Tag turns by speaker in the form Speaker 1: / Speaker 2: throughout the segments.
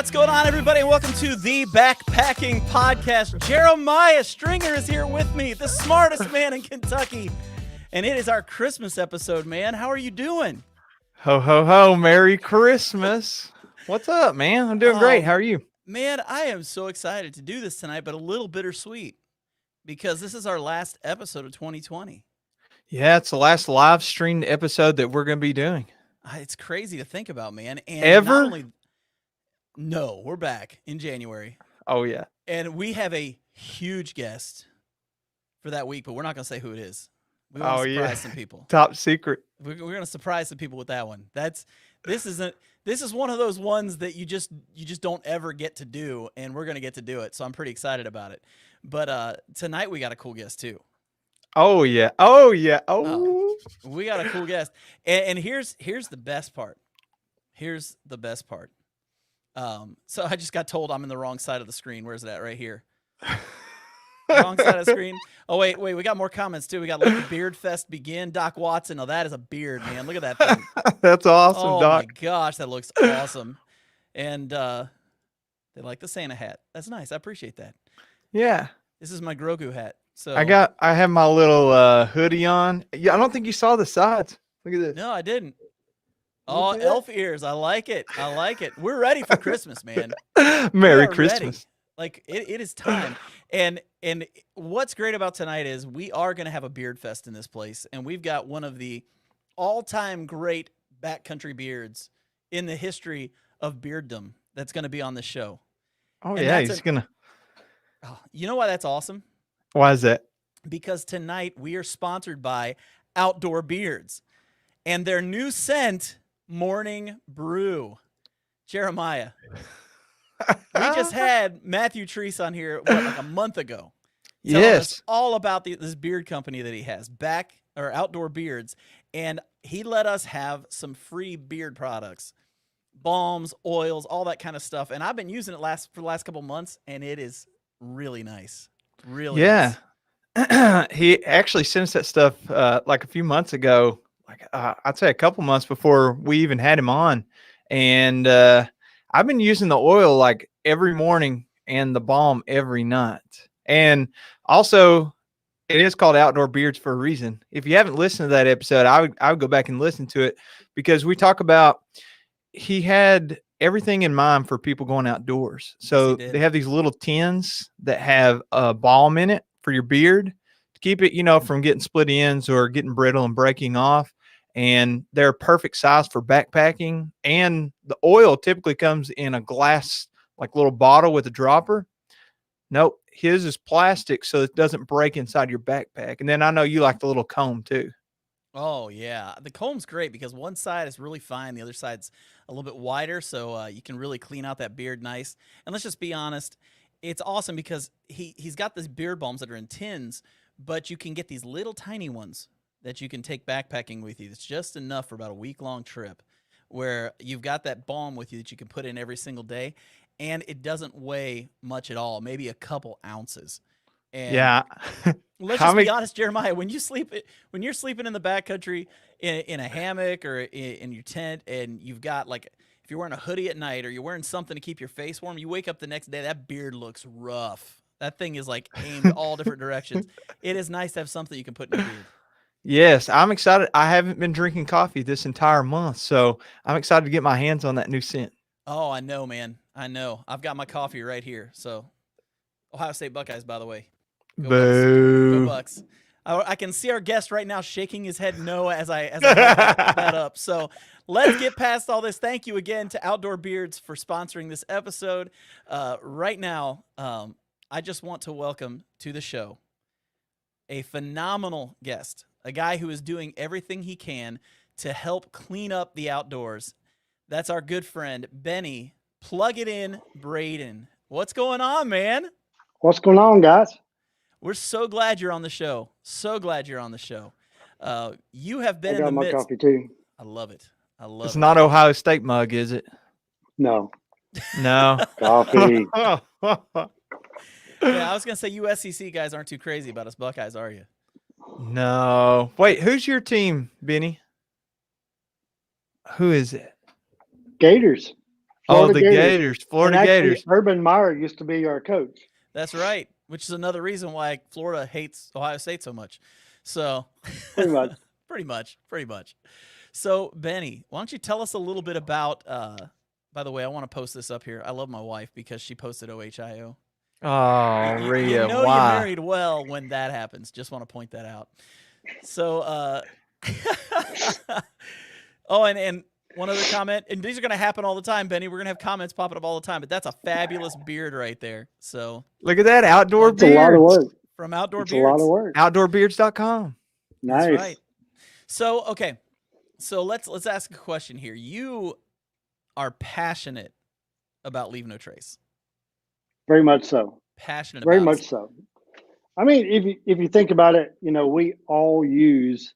Speaker 1: What's going on, everybody? Welcome to the Backpacking Podcast. Jeremiah Stringer is here with me, the smartest man in Kentucky. And it is our Christmas episode, man. How are you doing?
Speaker 2: Ho, ho, ho. Merry Christmas. What's up, man? I'm doing great. How are you?
Speaker 1: Man, I am so excited to do this tonight, but a little bittersweet because this is our last episode of 2020.
Speaker 2: Yeah, it's the last live streamed episode that we're going to be doing.
Speaker 1: It's crazy to think about, man. And
Speaker 2: Ever?
Speaker 1: No, we're back in January.
Speaker 2: Oh, yeah.
Speaker 1: And we have a huge guest for that week, but we're not going to say who it is. We want to surprise some people.
Speaker 2: Top secret.
Speaker 1: We're going to surprise some people with that one. This is one of those ones that you just don't ever get to do, and we're going to get to do it. So I'm pretty excited about it. But tonight we got a cool guest too.
Speaker 2: Oh yeah. Oh yeah. Oh.
Speaker 1: We got a cool guest. And here's the best part. Here's the best part. So I just got told I'm in the wrong side of the screen. Where's it at? Right here. Wrong side of the screen. Oh, wait. We got more comments, too. We got Let the Beard Fest Begin. Doc Watson. Oh, that is a beard, man. Look at that thing.
Speaker 2: That's awesome,
Speaker 1: oh,
Speaker 2: Doc.
Speaker 1: Oh, my gosh. That looks awesome. And they like the Santa hat. That's nice. I appreciate that.
Speaker 2: Yeah.
Speaker 1: This is my Grogu hat. So
Speaker 2: I have my little hoodie on. Yeah, I don't think you saw the sides. Look at this.
Speaker 1: No, I didn't. Oh, elf ears. I like it. I like it. We're ready for Christmas, man.
Speaker 2: Merry Christmas.
Speaker 1: Ready. Like it is time. And what's great about tonight is we are going to have a beard fest in this place, and we've got one of the all-time great backcountry beards in the history of bearddom that's going to be on the show.
Speaker 2: Oh, and yeah, he's going to.
Speaker 1: Oh, you know why that's awesome?
Speaker 2: Why is that?
Speaker 1: Because tonight we are sponsored by Outdoor Beards and their new scent, Morning Brew. Jeremiah. We just had Matthew Treese on here like a month ago.
Speaker 2: Yes.
Speaker 1: All about this beard company that he has, Outdoor Beards, and he let us have some free beard products, balms, oils, all that kind of stuff. And I've been using it for the last couple months, and it is really nice. Really nice.
Speaker 2: He actually sent us that stuff like a few months ago, like I'd say a couple months before we even had him on. And I've been using the oil like every morning and the balm every night. And also, it is called Outdoor Beards for a reason. If you haven't listened to that episode, I would go back and listen to it, because we talk about he had everything in mind for people going outdoors. So they have these little tins that have a balm in it for your beard to keep it, from getting split ends or getting brittle and breaking off. And they're perfect size for backpacking. And the oil typically comes in a glass, like little bottle with a dropper. Nope. His is plastic, so it doesn't break inside your backpack. And then I know you like the little comb too.
Speaker 1: Oh, yeah. The comb's great because one side is really fine. The other side's a little bit wider, so you can really clean out that beard nice. And let's just be honest, it's awesome because he's got these beard balms that are in tins, but you can get these little tiny ones that you can take backpacking with you. It's just enough for about a week-long trip where you've got that balm with you that you can put in every single day, and it doesn't weigh much at all, maybe a couple ounces. And
Speaker 2: yeah.
Speaker 1: Let's just be honest, Jeremiah, when you're sleeping in the backcountry in a hammock or in your tent, and you've got if you're wearing a hoodie at night or you're wearing something to keep your face warm, you wake up the next day, that beard looks rough. That thing is aimed all different directions. It is nice to have something you can put in your beard.
Speaker 2: Yes, I'm excited. I haven't been drinking coffee this entire month, so I'm excited to get my hands on that new scent.
Speaker 1: Oh, I know, man. I know. I've got my coffee right here. So, Ohio State Buckeyes, by the way.
Speaker 2: Boo.
Speaker 1: Go Bucks. I can see our guest right now shaking his head no as I hold that up. So let's get past all this. Thank you again to Outdoor Beards for sponsoring this episode. Right now, I just want to welcome to the show a phenomenal guest, a guy who is doing everything he can to help clean up the outdoors. That's our good friend, Benny. Plug it in, Braden. What's going on, man?
Speaker 3: What's going on, guys?
Speaker 1: We're so glad you're on the show. So glad you're on the show. You have been
Speaker 3: in the midst. I got my coffee too.
Speaker 1: I love it. I love it.
Speaker 2: It's not Ohio State mug, is it?
Speaker 3: No.
Speaker 2: No.
Speaker 3: Coffee.
Speaker 1: Yeah, I was going to say you SEC guys aren't too crazy about us Buckeyes, are you?
Speaker 2: No. Wait, who's your team, Benny? Who is it?
Speaker 3: Gators.
Speaker 2: Oh, the
Speaker 3: Gators.
Speaker 2: Gators,
Speaker 3: And
Speaker 2: Florida
Speaker 3: actually,
Speaker 2: Gators.
Speaker 3: Urban Meyer used to be our coach.
Speaker 1: That's right. Which is another reason why Florida hates Ohio State so much. So
Speaker 3: Pretty much.
Speaker 1: pretty much. So Benny, why don't you tell us a little bit about by the way, I want to post this up here. I love my wife because she posted OHIO.
Speaker 2: Oh,
Speaker 1: You
Speaker 2: Rhea,
Speaker 1: know you
Speaker 2: why?
Speaker 1: married well when that happens. Just want to point that out. So oh, and one other comment, and these are going to happen all the time, Benny. We're going to have comments popping up all the time, but that's a fabulous beard right there. So
Speaker 2: Look at that, outdoor
Speaker 3: It's a lot of
Speaker 2: beards.
Speaker 3: work.
Speaker 1: from Outdoor
Speaker 3: It's a lot
Speaker 1: Beards.
Speaker 3: of work.
Speaker 2: Outdoorbeards.com.
Speaker 3: Nice.
Speaker 1: That's right. So okay, so let's ask a question here. You are passionate about Leave No Trace.
Speaker 3: Very much so.
Speaker 1: Passionate
Speaker 3: Very
Speaker 1: about
Speaker 3: much
Speaker 1: it.
Speaker 3: so. I mean, if you think about it, we all use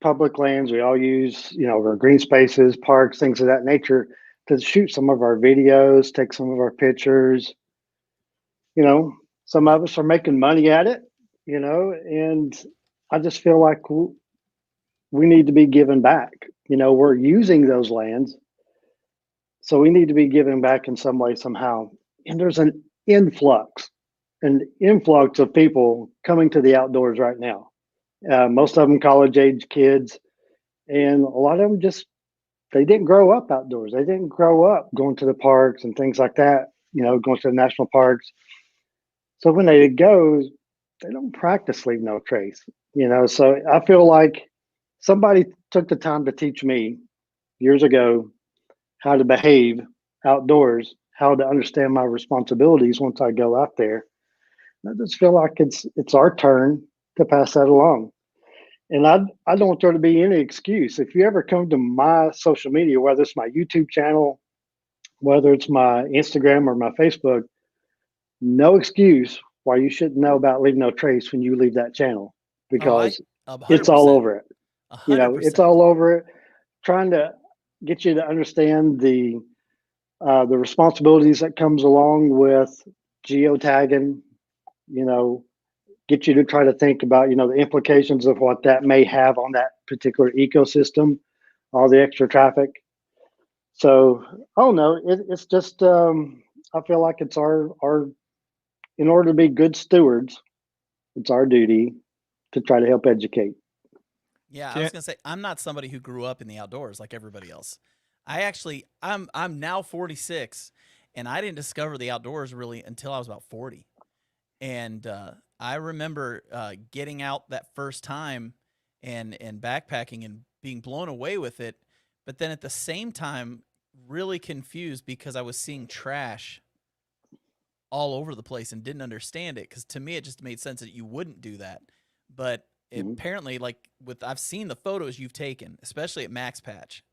Speaker 3: public lands. We all use, our green spaces, parks, things of that nature to shoot some of our videos, take some of our pictures. Some
Speaker 1: Right.
Speaker 3: of us are making money at it, and I just feel like we need to be giving back. We're using those lands, so we need to be giving back in some way, somehow. And there's an influx of people coming to the outdoors right now. Most of them college age kids, and a lot of them they didn't grow up outdoors. They didn't grow up going to the parks and things like that. Going to the national parks. So when they go, they don't practice Leave No Trace. So I feel like somebody took the time to teach me years ago how to behave outdoors, how to understand my responsibilities once I go out there. I just feel like it's our turn to pass that along. And I don't want there to be any excuse. If you ever come to my social media, whether it's my YouTube channel, whether it's my Instagram or my Facebook, no excuse why you shouldn't know about Leave No Trace when you leave that channel,
Speaker 1: Oh, I
Speaker 3: because it's all
Speaker 1: 100%.
Speaker 3: over it.
Speaker 1: 100%.
Speaker 3: It's all over it. Trying to get you to understand the responsibilities that comes along with geotagging. Get you to try to think about the implications of what that may have on that particular ecosystem, all the extra traffic. So, oh no, it's just I feel like it's our in order to be good stewards, it's our duty to try to help educate.
Speaker 1: Yeah, I was gonna say I'm not somebody who grew up in the outdoors like everybody else. I'm now 46, and I didn't discover the outdoors really until I was about 40. And I remember getting out that first time and backpacking and being blown away with it, but then at the same time really confused because I was seeing trash all over the place and didn't understand it, because to me it just made sense that you wouldn't do that. But
Speaker 3: Mhm.
Speaker 1: apparently, like I've seen the photos you've taken, especially at Max Patch,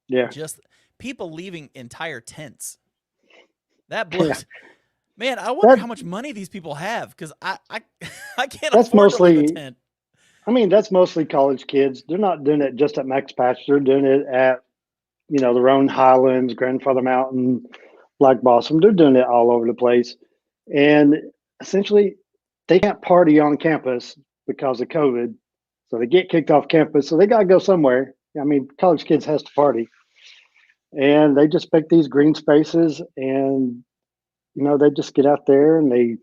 Speaker 3: Yeah,
Speaker 1: just people leaving entire tents. That
Speaker 3: yeah.
Speaker 1: blows. Man, I wonder
Speaker 3: That
Speaker 1: how much money these people have, because I I can't
Speaker 3: that's
Speaker 1: afford to leave a
Speaker 3: mostly.
Speaker 1: tent.
Speaker 3: I mean, that's mostly college kids. They're not doing it just at Max Patch. They're doing it at the Roan Highlands, Grandfather Mountain, Black Blossom. They're doing it all over the place, and essentially, they can't party on campus because of COVID. So they get kicked off campus. So they got to go somewhere. I mean, college kids has to party, and they just pick these green spaces, and they just get out there and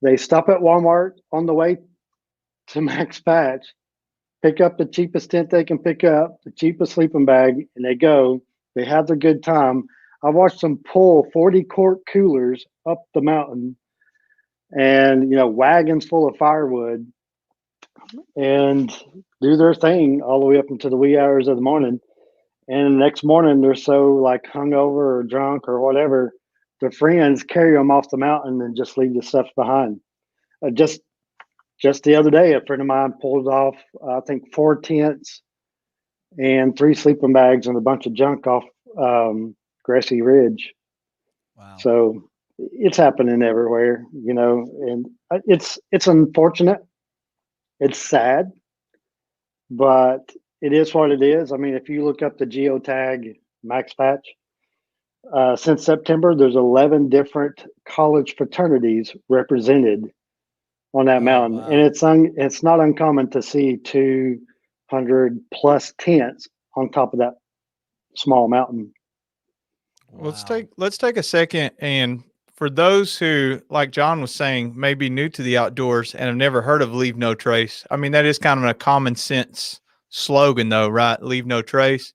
Speaker 3: they stop at Walmart on the way to Max Patch, pick up the cheapest tent they can pick up, the cheapest sleeping bag, and they go. They have their good time. I watched them pull 40-quart coolers up the mountain, and wagons full of firewood, and do their thing all the way up into the wee hours of the morning. And the next morning, they're so like hungover or drunk or whatever, their friends carry them off the mountain and just leave the stuff behind. Just the other day, a friend of mine pulled off, I think, 4 tents and 3 sleeping bags and a bunch of junk off Grassy Ridge.
Speaker 1: Wow.
Speaker 3: So it's happening everywhere, and it's unfortunate. It's sad, but it is what it is. I mean, if you look up the geotag Max Patch, since September, there's 11 different college fraternities represented on that
Speaker 1: Oh
Speaker 3: mountain, and
Speaker 1: wow.
Speaker 3: it's not uncommon to see 200 plus tents on top of that small mountain.
Speaker 1: Wow.
Speaker 2: Let's take a second, and for those who, like John was saying, may be new to the outdoors and have never heard of Leave No Trace. I mean, that is kind of a common sense slogan though, right? Leave no trace.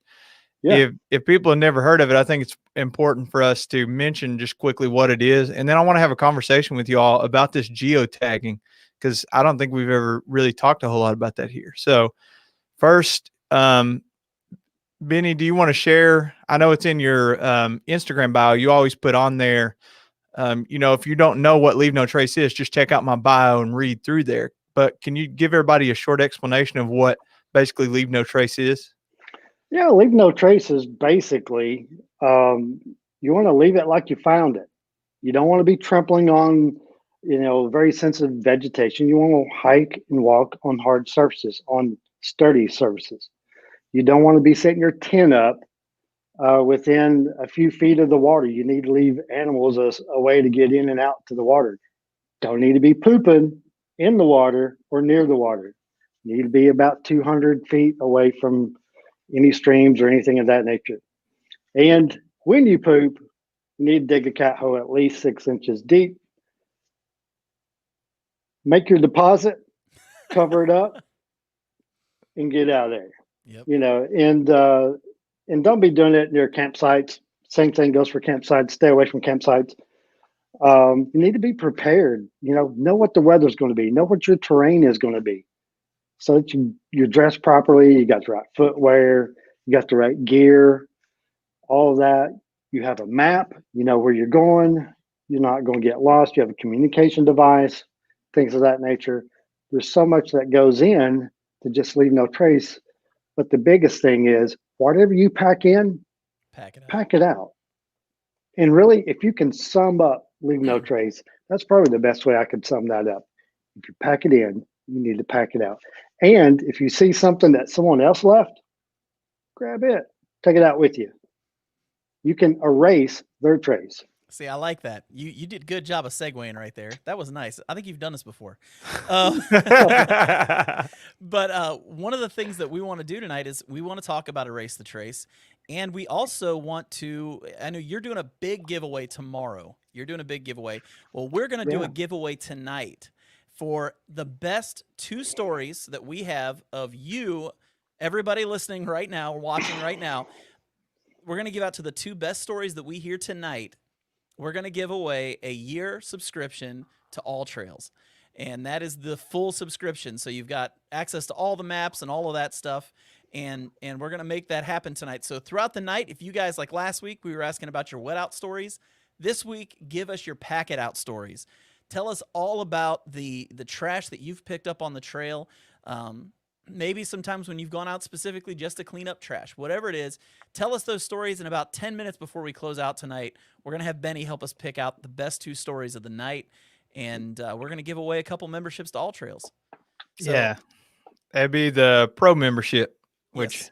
Speaker 3: Yeah.
Speaker 2: If people have never heard of it, I think it's important for us to mention just quickly what it is. And then I want to have a conversation with you all about this geotagging, because I don't think we've ever really talked a whole lot about that here. So first, Benny, do you want to share? I know it's in your Instagram bio. You always put on there, if you don't know what Leave No Trace is, just check out my bio and read through there. But can you give everybody a short explanation of what basically Leave No Trace is?
Speaker 3: Yeah, leave no traces. Basically, you want to leave it like you found it. You don't want to be trampling on, very sensitive vegetation. You want to hike and walk on hard surfaces, on sturdy surfaces. You don't want to be setting your tent up within a few feet of the water. You need to leave animals a way to get in and out to the water. Don't need to be pooping in the water or near the water. You need to be about 200 feet away from any streams or anything of that nature. And when you poop, you need to dig a cat hole at least 6 inches deep. Make your deposit, cover it up, and get out of there.
Speaker 1: Yep.
Speaker 3: And don't be doing it near campsites. Same thing goes for campsites. Stay away from campsites. You need to be prepared. Know what the weather's going to be. Know what your terrain is going to be, so that you're dressed properly. You got the right footwear. You got the right gear. All of that. You have a map. You know where you're going. You're not going to get lost. You have a communication device. Things of that nature. There's so much that goes in to just leave no trace. But the biggest thing is whatever you pack in, pack it out. And really, if you can sum up leave no trace, that's probably the best way I could sum that up. If you pack it in, you need to pack it out. And if you see something that someone else left, grab it, take it out with you. You can erase their trace.
Speaker 1: See, I like that. You did a good job of segueing right there. That was nice. I think you've done this before. But one of the things that we want to do tonight is we want to talk about Erase the Trace. And we also want to, I know you're doing a big giveaway tomorrow. You're doing a big giveaway. Well, we're going to do a giveaway tonight for the best 2 stories that we have of you, everybody listening right now, watching right now. We're going to give out to the 2 best stories that we hear tonight. We're going to give away a year subscription to All Trails. And that is the full subscription. So you've got access to all the maps and all of that stuff. And we're going to make that happen tonight. So throughout the night, if you guys, like last week, we were asking about your wet out stories. This week, give us your pack it out stories. Tell us all about the trash that you've picked up on the trail. Maybe sometimes when you've gone out specifically just to clean up trash, whatever it is, tell us those stories in about 10 minutes before we close out tonight. We're going to have Benny help us pick out the best 2 stories of the night, and we're going to give away a couple memberships to All Trails. So,
Speaker 2: yeah, that'd be the pro membership, which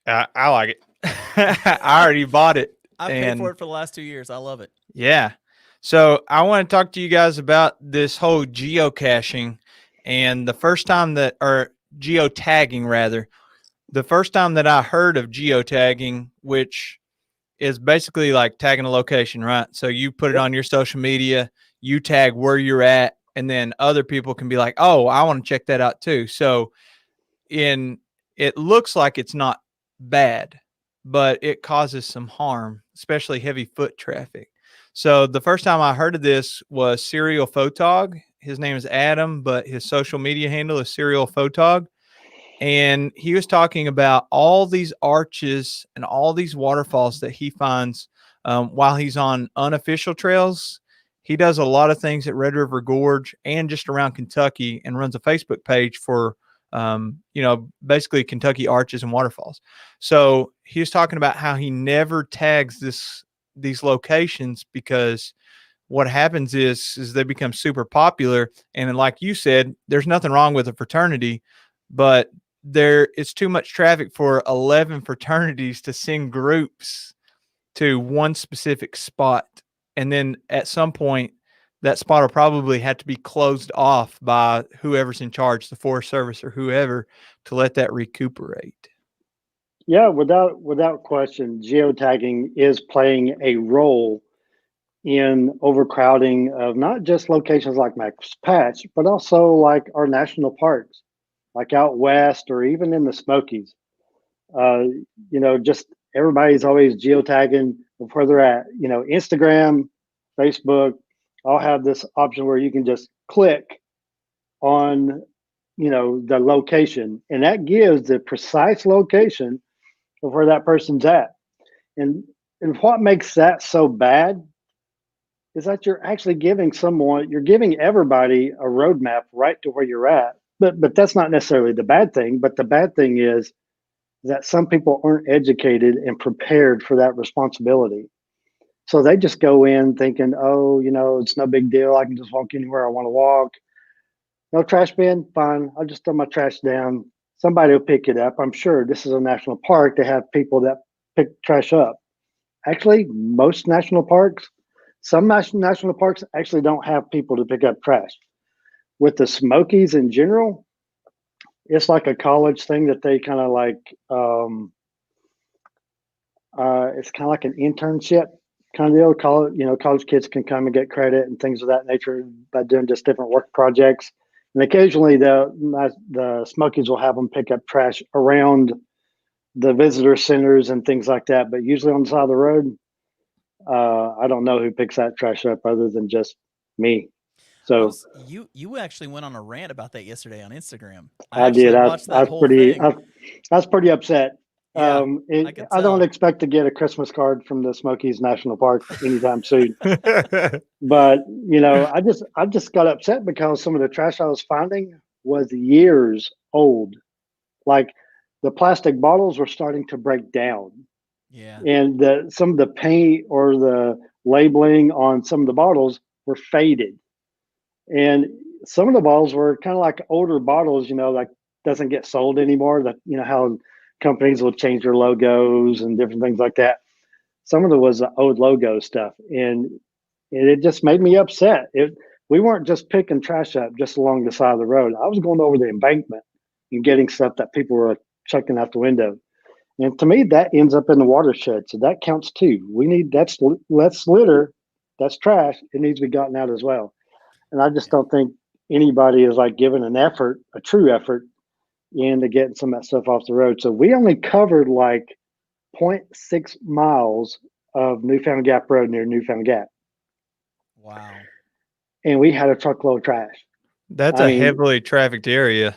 Speaker 2: I like it. I already bought it.
Speaker 1: I've paid for it for the last 2 years. I love it.
Speaker 2: Yeah. So I want to talk to you guys about this whole geocaching. And the first time that, or geotagging rather, the first time that I heard of geotagging, which is basically like tagging a location, right? So you put it on your social media, you tag where you're at, and then other people can be like, oh, I want to check that out too. So it looks like it's not bad, but it causes some harm, especially heavy foot traffic. So the first time I heard of this was Serial Photog. His name is Adam, but his social media handle is Serial Photog. And he was talking about all these arches and all these waterfalls that he finds while he's on unofficial trails. He does a lot of things at Red River Gorge and just around Kentucky, and runs a Facebook page for, basically Kentucky arches and waterfalls. So he was talking about how he never tags these locations, because what happens is they become super popular. And like you said, there's nothing wrong with a fraternity, but it's too much traffic for 11 fraternities to send groups to one specific spot. And then at some point, that spot will probably have to be closed off by whoever's in charge, the Forest Service or whoever, to let that recuperate.
Speaker 3: Yeah, without question, geotagging is playing a role in overcrowding of not just locations like Max Patch, but also like our national parks, like out west or even in the Smokies. Uh, just everybody's always geotagging of where they're at. Instagram, Facebook, all have this option where you can just click on, the location, and that gives the precise location of where that person's at. And and what makes that so bad is that you're giving everybody a roadmap right to where you're at. But that's not necessarily the bad thing. But the bad thing is that some people aren't educated and prepared for that responsibility. So they just go in thinking, oh, it's no big deal. I can just walk anywhere I want to walk. No trash bin, fine. I'll just throw my trash down. Somebody will pick it up. I'm sure this is a national park. They have people that pick trash up. Actually, most national parks, some national parks actually don't have people to pick up trash. With the Smokies in general, it's like a college thing that they kind of like. It's kind of like an internship kind of deal. College kids can come and get credit and things of that nature by doing just different work projects. And occasionally, the Smokies will have them pick up trash around the visitor centers and things like that. But usually on the side of the road, I don't know who picks that trash up other than just me. So
Speaker 1: You actually went on a rant about that yesterday on Instagram. I
Speaker 3: I did.
Speaker 1: actually watched that whole thing.
Speaker 3: I was pretty upset.
Speaker 1: Yeah, I could
Speaker 3: I don't
Speaker 1: tell.
Speaker 3: expect to get a Christmas card from the Smokies National Park anytime soon. But I just got upset because some of the trash I was finding was years old. Like the plastic bottles were starting to break down,
Speaker 1: Yeah.
Speaker 3: and some of the paint or the labeling on some of the bottles were faded, and some of the bottles were kind of like older bottles. Like doesn't get sold anymore. That how companies will change their logos and different things like that. Some of it was the old logo stuff, and it just made me upset. We weren't just picking trash up just along the side of the road. I was going over the embankment and getting stuff that people were chucking out the window. And to me, that ends up in the watershed, so that counts too. That's litter, that's trash. It needs to be gotten out as well. And I just
Speaker 1: Yeah.
Speaker 3: don't think anybody is like giving a true effort, into getting some of that stuff off the road. So we only covered like zero point 0.6 miles of Newfound Gap Road near Newfound Gap,
Speaker 1: Wow.
Speaker 3: and we had a truckload of trash.
Speaker 2: That's
Speaker 3: I
Speaker 2: a
Speaker 3: mean,
Speaker 2: heavily trafficked area.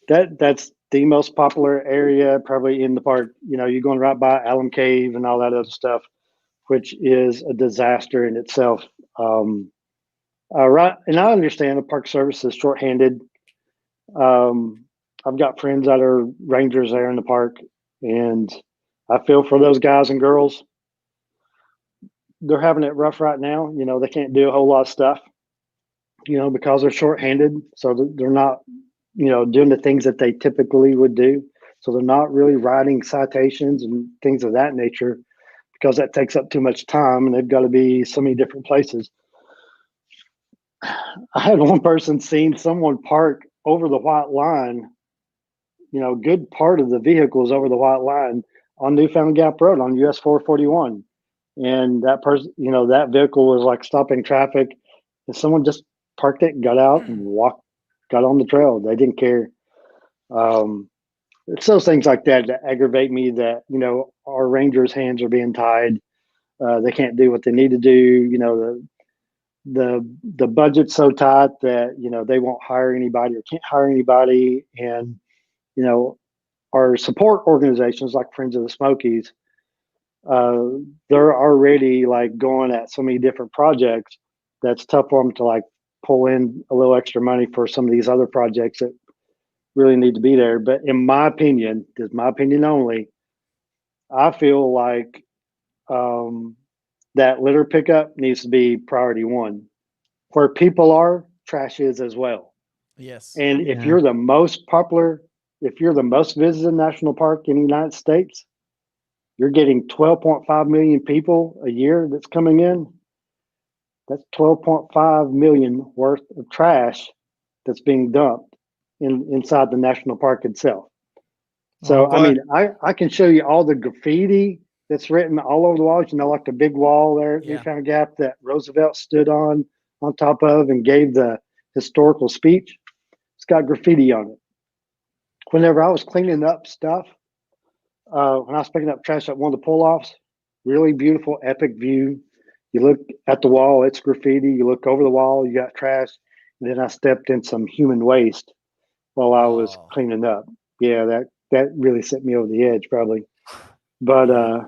Speaker 3: that's the most popular area probably in the park. You're going right by Alum Cave and all that other stuff, which is a disaster in itself. Right, and I understand the Park Service is shorthanded. Um, I've got friends that are rangers there in the park, and I feel for those guys and girls. They're having it rough right now. They can't do a whole lot of stuff, because they're shorthanded. So they're not, doing the things that they typically would do. So they're not really writing citations and things of that nature because that takes up too much time and they've got to be so many different places. I had one person seen someone park over the white line, good part of the vehicles over the white line on Newfound Gap Road on US 441. And that person, that vehicle was like stopping traffic, and someone just parked it, got out, and got on the trail. They didn't care. Um, it's those things like that aggravate me. That our rangers' hands are being tied. They can't do what they need to do. The budget's so tight that they won't hire anybody or can't hire anybody, and you know our support organizations like Friends of the Smokies, uh, they're already like going at so many different projects that's tough for them to like pull in a little extra money for some of these other projects that really need to be there. But in my opinion, this is my opinion only, I feel like that litter pickup needs to be priority one. Where people are, trash is as well.
Speaker 1: Yes.
Speaker 3: And if
Speaker 2: Yeah.
Speaker 3: you're the most popular, if you're the most visited national park in the United States, you're getting 12.5 million people a year that's coming in. That's 12.5 million worth of trash that's being dumped inside the national park itself.
Speaker 2: Well, I'm
Speaker 3: So, I
Speaker 2: glad.
Speaker 3: mean, I can show you all the graffiti that's written all over the walls, like the big wall there at
Speaker 1: Yeah.
Speaker 3: Newfound Gap that Roosevelt stood on top of and gave the historical speech. It's got graffiti on it. Whenever I was cleaning up stuff, when I was picking up trash at one of the pull offs, really beautiful, epic view. You look at the wall, it's graffiti. You look over the wall, you got trash. And then I stepped in some human waste while I was
Speaker 1: Oh,
Speaker 3: cleaning up. Yeah, that really set me over the edge, probably. But
Speaker 1: yeah.
Speaker 3: uh,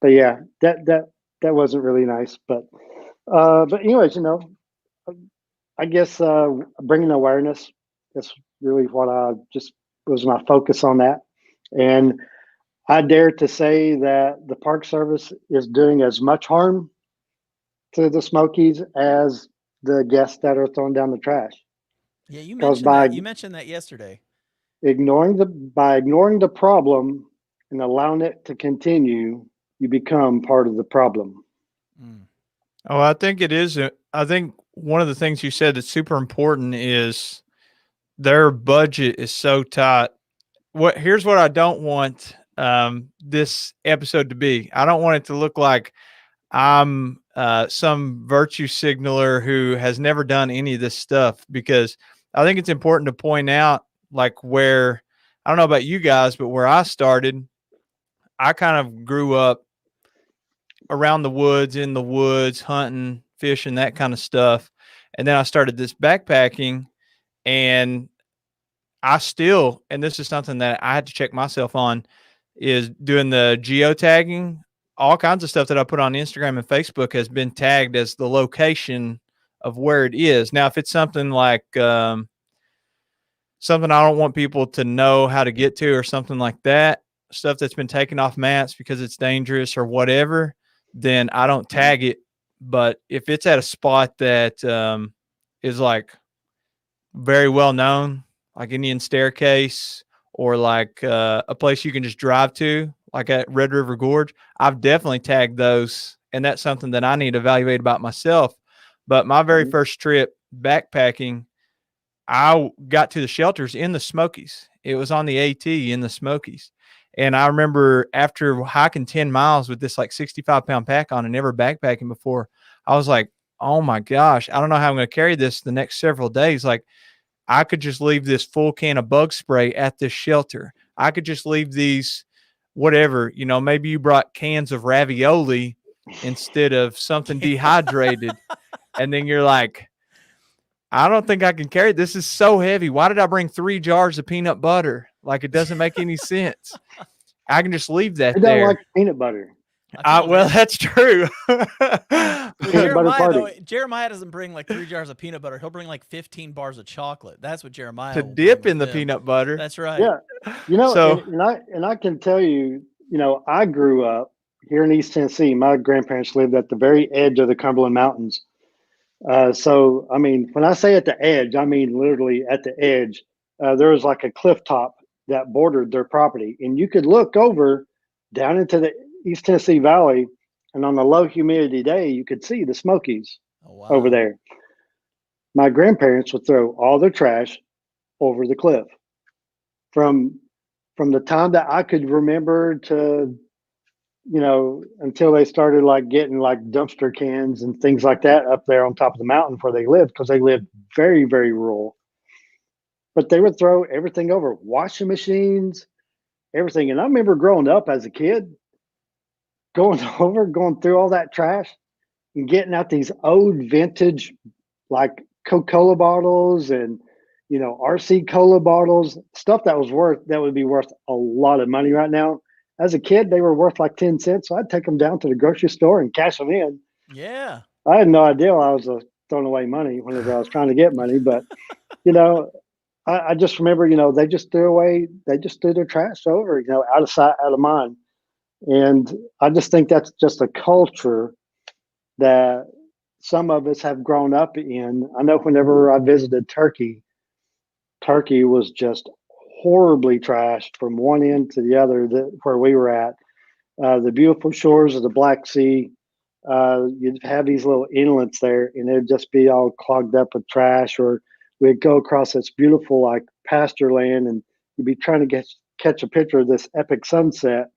Speaker 3: but yeah, that wasn't really nice. But anyways, I guess bringing awareness is really what I just was my focus on that, and I dare to say that the Park Service is doing as much harm to the Smokies as the guests that are throwing down the trash.
Speaker 1: Yeah, you
Speaker 3: Because
Speaker 1: mentioned that. You mentioned that yesterday.
Speaker 3: ignoring the problem and allowing it to continue, you become part of the problem.
Speaker 1: Mm.
Speaker 2: Oh, I think it is. I think one of the things you said that's super important is their budget is so tight. Here's what I don't want this episode to be. I don't want it to look like I'm some virtue signaler who has never done any of this stuff, because I think it's important to point out, like, where I don't know about you guys, but where I started, I kind of grew up around the woods, in the woods, hunting, fishing, that kind of stuff. And then I started this backpacking, and and this is something that I had to check myself on, is doing the geotagging. All kinds of stuff that I put on Instagram and Facebook has been tagged as the location of where it is. Now, if it's something like something I don't want people to know how to get to or something like that, stuff that's been taken off maps because it's dangerous or whatever, then I don't tag it. But if it's at a spot that is like very well known, like Indian Staircase, or like a place you can just drive to, like at Red River Gorge, I've definitely tagged those. And that's something that I need to evaluate about myself. But my very
Speaker 3: Mhm.
Speaker 2: first trip backpacking, I got to the shelters in the Smokies. It was on the AT in the Smokies. And I remember after hiking 10 miles with this like 65-pound pack on and never backpacking before, I was like, oh my gosh, I don't know how I'm going to carry this the next several days. Like, I could just leave this full can of bug spray at this shelter. I could just leave these, whatever, maybe you brought cans of ravioli instead of something dehydrated. And then you're like, I don't think I can carry it. This is so heavy. Why did I bring 3 jars of peanut butter? Like, it doesn't make any sense. I can just leave
Speaker 3: I
Speaker 2: that
Speaker 3: don't like
Speaker 2: there.
Speaker 3: peanut butter.
Speaker 1: I told
Speaker 2: Well,
Speaker 1: him.
Speaker 2: that's true.
Speaker 1: With
Speaker 3: Peanut butter
Speaker 1: Jeremiah, though,
Speaker 3: party.
Speaker 1: Jeremiah doesn't bring like 3 jars of peanut butter. He'll bring like 15 bars of chocolate. That's what Jeremiah
Speaker 2: To
Speaker 1: will bring
Speaker 2: dip in
Speaker 1: with
Speaker 2: the
Speaker 1: him.
Speaker 2: peanut butter.
Speaker 1: That's right.
Speaker 3: Yeah,
Speaker 2: So,
Speaker 3: and I can tell you, I grew up here in East Tennessee. My grandparents lived at the very edge of the Cumberland Mountains. So, I mean, when I say at the edge, I mean literally at the edge. There was like a cliff top that bordered their property, and you could look over down into the East Tennessee Valley, and on a low humidity day, you could see the Smokies
Speaker 1: Oh,
Speaker 3: over
Speaker 1: wow.
Speaker 3: there. My grandparents would throw all their trash over the cliff from the time that I could remember to until they started like getting like dumpster cans and things like that up there on top of the mountain where they lived, because they lived very, very rural. But they would throw everything over, washing machines, everything. And I remember growing up as a kid, going through all that trash and getting out these old vintage like Coca-Cola bottles and RC cola bottles, stuff that would be worth a lot of money right now. As a kid, they were worth like 10 cents. So I'd take them down to the grocery store and cash them in.
Speaker 1: Yeah.
Speaker 3: I had no idea I was throwing away money whenever I was trying to get money. But, you know, I just remember, they just threw their trash over, out of sight, out of mind. And I just think that's just a culture that some of us have grown up in. I know whenever I visited Turkey, Turkey was just horribly trashed from one end to the other where we were at. The beautiful shores of the Black Sea, you'd have these little inlets there, and it'd just be all clogged up with trash. Or we'd go across this beautiful like pasture land, and you'd be trying to catch a picture of this epic sunset,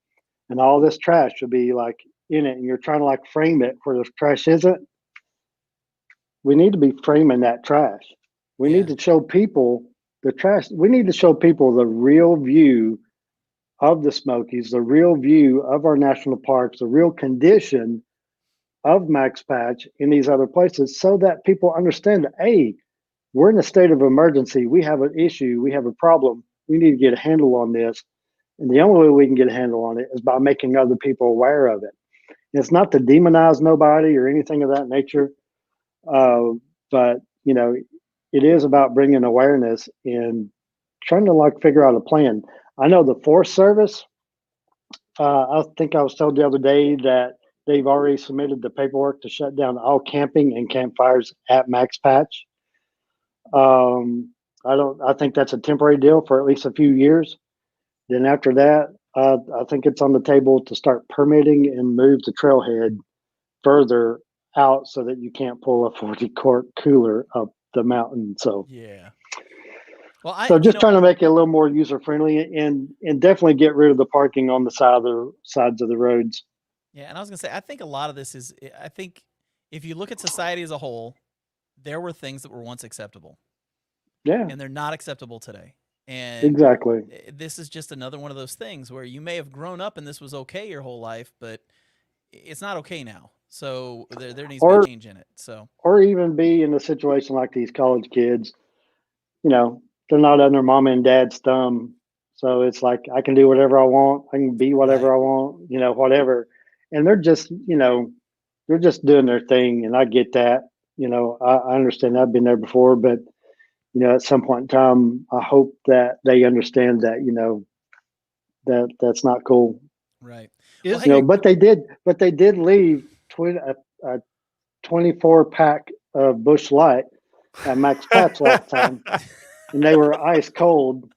Speaker 3: and all this trash would be like in it, and you're trying to like frame it where the trash isn't. We need to be framing that trash. We
Speaker 1: Yeah.
Speaker 3: need to show people the trash. We need to show people the real view of the Smokies, the real view of our national parks, the real condition of Max Patch in these other places, so that people understand that, hey, we're in a state of emergency. We have an issue. We have a problem. We need to get a handle on this. And the only way we can get a handle on it is by making other people aware of it. And it's not to demonize nobody or anything of that nature, but you know, it is about bringing awareness and trying to like figure out a plan. I know the Forest Service. I think I was told the other day that they've already submitted the paperwork to shut down all camping and campfires at Max Patch. I think that's a temporary deal for at least a few years. Then after that, I think it's on the table to start permitting and move the trailhead further out so that you can't pull a 40-quart cooler up the mountain. So
Speaker 1: Yeah. Well,
Speaker 3: so just trying to make it a little more user friendly and definitely get rid of the parking on the sides of the roads.
Speaker 1: Yeah, and I was gonna say, I think a lot of this is, I think if you look at society as a whole, there were things that were once acceptable,
Speaker 3: Yeah,
Speaker 1: and they're not acceptable today. And
Speaker 3: exactly.
Speaker 1: this is just another one of those things where you may have grown up and this was okay your whole life, but it's not okay now. So there needs to be a change in it. So
Speaker 3: Or even be in a situation like these college kids, you know, they're not under mom and dad's thumb. So it's like I can do whatever I want. I can be whatever
Speaker 1: right,
Speaker 3: I want, you know, whatever. And they're just, you know, they're just doing their thing. And I get that. You know, I understand. I've been there before, but you know, at some point in time, I hope that they understand that, you know, that that's not cool.
Speaker 1: right. Well,
Speaker 2: Is
Speaker 1: hey,
Speaker 3: You know,
Speaker 2: it?
Speaker 3: but they did leave a 24 pack of Bush Light at Max Patch last time, and they were ice cold.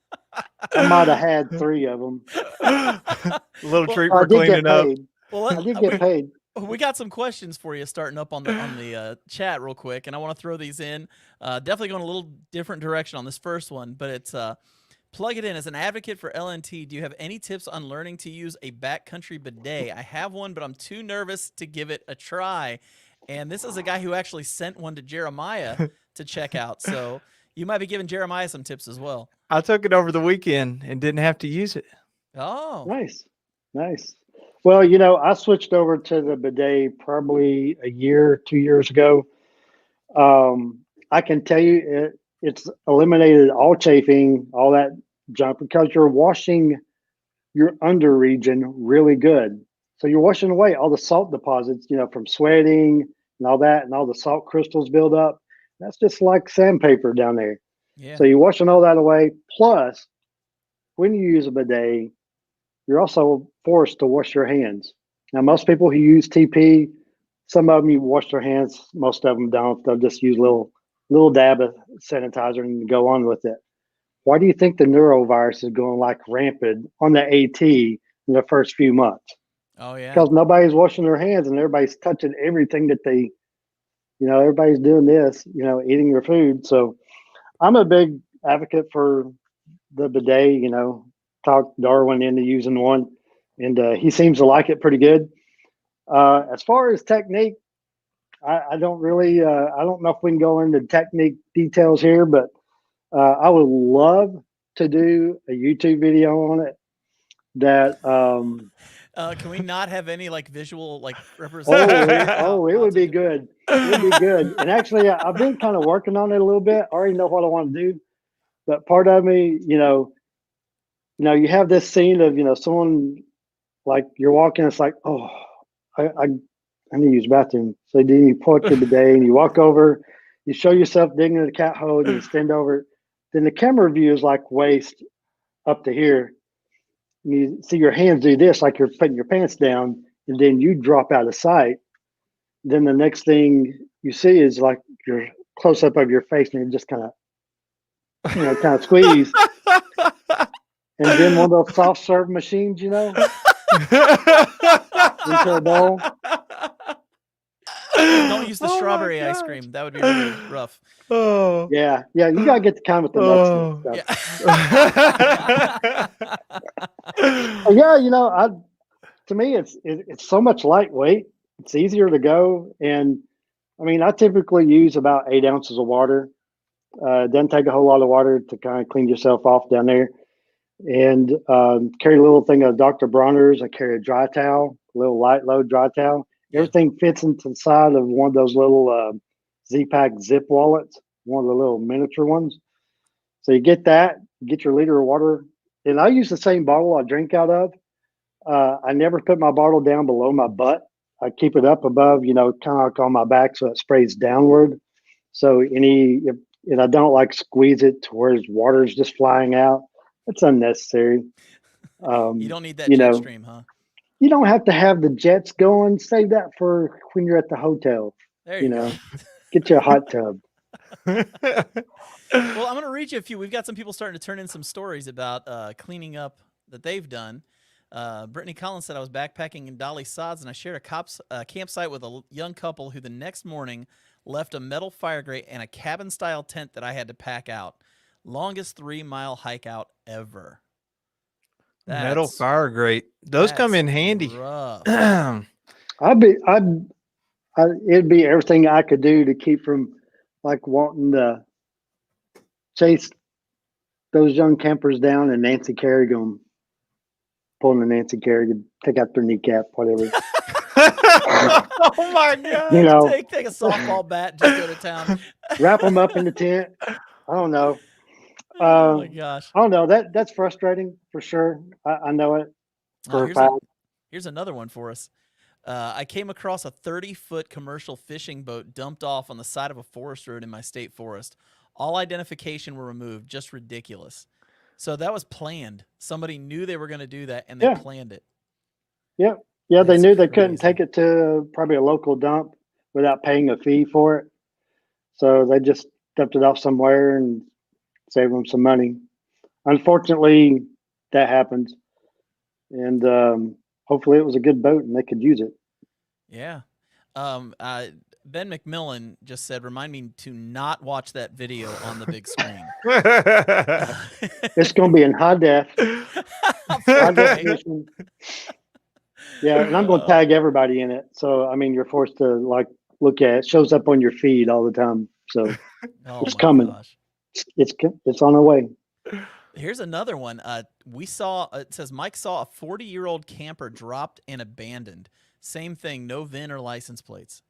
Speaker 3: I might have had 3 of them.
Speaker 2: A little
Speaker 1: well,
Speaker 2: treat
Speaker 3: I
Speaker 2: for
Speaker 3: did get
Speaker 2: cleaning up.
Speaker 3: paid.
Speaker 1: well,
Speaker 3: I did get paid.
Speaker 1: we got some questions for you starting up on the chat real quick, and I want to throw these in. Definitely going a little different direction on this first one, but it's plug it in. As an advocate for LNT, do you have any tips on learning to use a backcountry bidet? I have one, but I'm too nervous to give it a try. And this is a guy who actually sent one to Jeremiah to check out. So you might be giving Jeremiah some tips as well.
Speaker 2: I took it over the weekend and didn't have to use it.
Speaker 1: Oh,
Speaker 3: Nice, nice. Well, you know, I switched over to the bidet probably a year, 2 years ago. I can tell you it's eliminated all chafing, all that junk because you're washing your under region really good. So you're washing away all the salt deposits, you know, from sweating and all that, and all the salt crystals build up. That's just like sandpaper down there.
Speaker 1: yeah.
Speaker 3: So you're washing all that away. Plus, when you use a bidet, you're also forced to wash your hands. Now, most people who use TP, some of them you wash their hands, most of them don't. They'll just use little dab of sanitizer and go on with it. Why do you think the neurovirus is going like rampant on the AT in the first few months?
Speaker 1: Oh, yeah.
Speaker 3: Because nobody's washing their hands and everybody's touching everything that they, you know, everybody's doing this, you know, eating their food. So I'm a big advocate for the bidet, you know, talked Darwin into using one, and he seems to like it pretty good. As far as technique, I don't really, I don't know if we can go into technique details here, but I would love to do a YouTube video on it. That
Speaker 1: Can we not have any like visual like representation?
Speaker 3: it would be good. It would be good. And actually, I've been kind of working on it a little bit. I already know what I want to do, but part of me, you know, you have this scene of, you know, someone like you're walking, it's like, oh, I need to use the bathroom. So then you pull up your bidet and you walk over, you show yourself digging in the cat hole, and you stand over. Then the camera view is like waist up to here. You see your hands do this like you're putting your pants down, and then you drop out of sight. Then the next thing you see is like your close up of your face, and you're just kind of squeeze. And then one of those soft serve machines, you know, into a bowl.
Speaker 1: Don't use the
Speaker 2: Oh my
Speaker 1: strawberry ice
Speaker 2: gosh.
Speaker 1: cream. That would be really rough.
Speaker 2: Oh.
Speaker 3: Yeah, you gotta get the kind with the nuts and stuff.
Speaker 1: Yeah.
Speaker 3: Yeah, to me, it's so much lightweight. It's easier to go, and I mean, I typically use about 8 ounces of water. It doesn't take a whole lot of water to kind of clean yourself off down there. And carry a little thing of Dr. Bronner's. I carry a dry towel, a little light load dry towel.
Speaker 1: Yeah.
Speaker 3: Everything fits into the side of one of those little Z-Pack zip wallets, one of the little miniature ones. So you get that, get your liter of water. And I use the same bottle I drink out of. I never put my bottle down below my butt. I keep it up above, kind of like on my back so it sprays downward. So and I don't like squeeze it to where water's just flying out. It's unnecessary.
Speaker 1: You don't need that jet stream, huh?
Speaker 3: You don't have to have the jets going. Save that for when you're at the hotel.
Speaker 1: There you go.
Speaker 3: Get you a hot tub.
Speaker 1: Well, I'm going to read you a few. We've got some people starting to turn in some stories about cleaning up that they've done. Brittany Collins said, I was backpacking in Dolly Sods, and I shared a campsite with a young couple who the next morning left a metal fire grate and a cabin-style tent that I had to pack out. Longest 3-mile hike out ever.
Speaker 2: Metal fire grate. Those come in handy.
Speaker 3: It'd be everything I could do to keep from like wanting to chase those young campers down and Nancy Kerrigan, pulling the Nancy Kerrigan, take out their kneecap, whatever.
Speaker 2: Oh my God.
Speaker 1: Take a softball bat, just go to town.
Speaker 3: Wrap them up in the tent. I don't know.
Speaker 1: Oh my gosh.
Speaker 3: I don't know. That's frustrating for sure. I know it for a fact.
Speaker 1: Here's another one for us. I came across a 30-foot commercial fishing boat dumped off on the side of a forest road in my state forest. All identification were removed. Just ridiculous. So that was planned. Somebody knew they were going to do that, and they planned it.
Speaker 3: Yeah. Yeah, they knew they couldn't take it to probably a local dump without paying a fee for it. So they just dumped it off somewhere and saved them some money. Unfortunately, that happens. And hopefully it was a good boat and they could use it.
Speaker 1: Yeah. Ben McMillan just said, remind me to not watch that video on the big screen.
Speaker 3: It's going to be in high def. High definition. Yeah, and I'm going to tag everybody in it. So, I mean, you're forced to look at it. It shows up on your feed all the time. So it's coming. Gosh. It's on our way.
Speaker 1: Here's another one. We saw, it says, Mike saw a 40-year-old camper dropped and abandoned. Same thing, no VIN or license plates.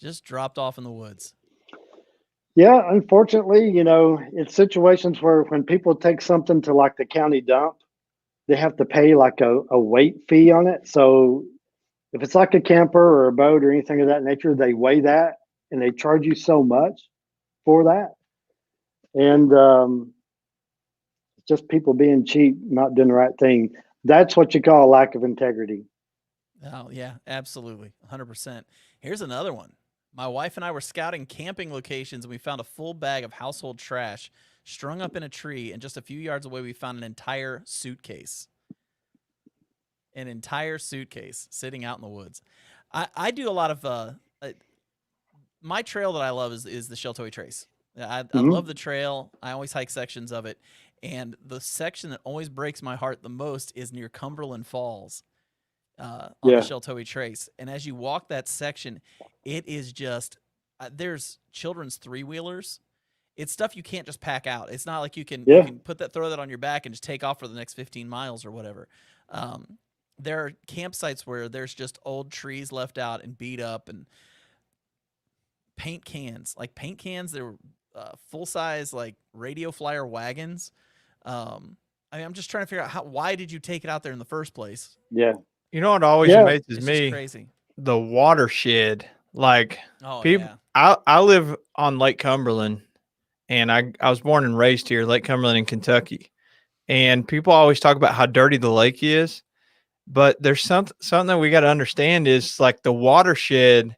Speaker 1: Just dropped off in the woods.
Speaker 3: Yeah, unfortunately, it's situations where when people take something to like the county dump, they have to pay like a weight fee on it. So if it's like a camper or a boat or anything of that nature, they weigh that and they charge you so much for that. And just people being cheap, not doing the right thing. That's what you call a lack of integrity.
Speaker 1: Oh, yeah, absolutely. 100%. Here's another one. My wife and I were scouting camping locations, and we found a full bag of household trash strung up in a tree, and just a few yards away, we found an entire suitcase. An entire suitcase sitting out in the woods. I do a lot of my trail that I love is the Sheltowee Trace. I love the trail. I always hike sections of it. And the section that always breaks my heart the most is near Cumberland Falls on the Sheltowee Trace. And as you walk that section, it is just there's children's 3-wheelers. It's stuff you can't just pack out. It's not like you can throw that on your back and just take off for the next 15 miles or whatever. There are campsites where there's just old trees left out and beat up, and paint cans. They're full-size like radio flyer wagons. I'm just trying to figure out why did you take it out there in the first place?
Speaker 3: Yeah.
Speaker 2: You know what always amazes me?
Speaker 1: Crazy.
Speaker 2: The watershed. Like people,
Speaker 1: yeah.
Speaker 2: I live on Lake Cumberland, and I was born and raised here, Lake Cumberland in Kentucky. And people always talk about how dirty the lake is. But there's something that we got to understand is like the watershed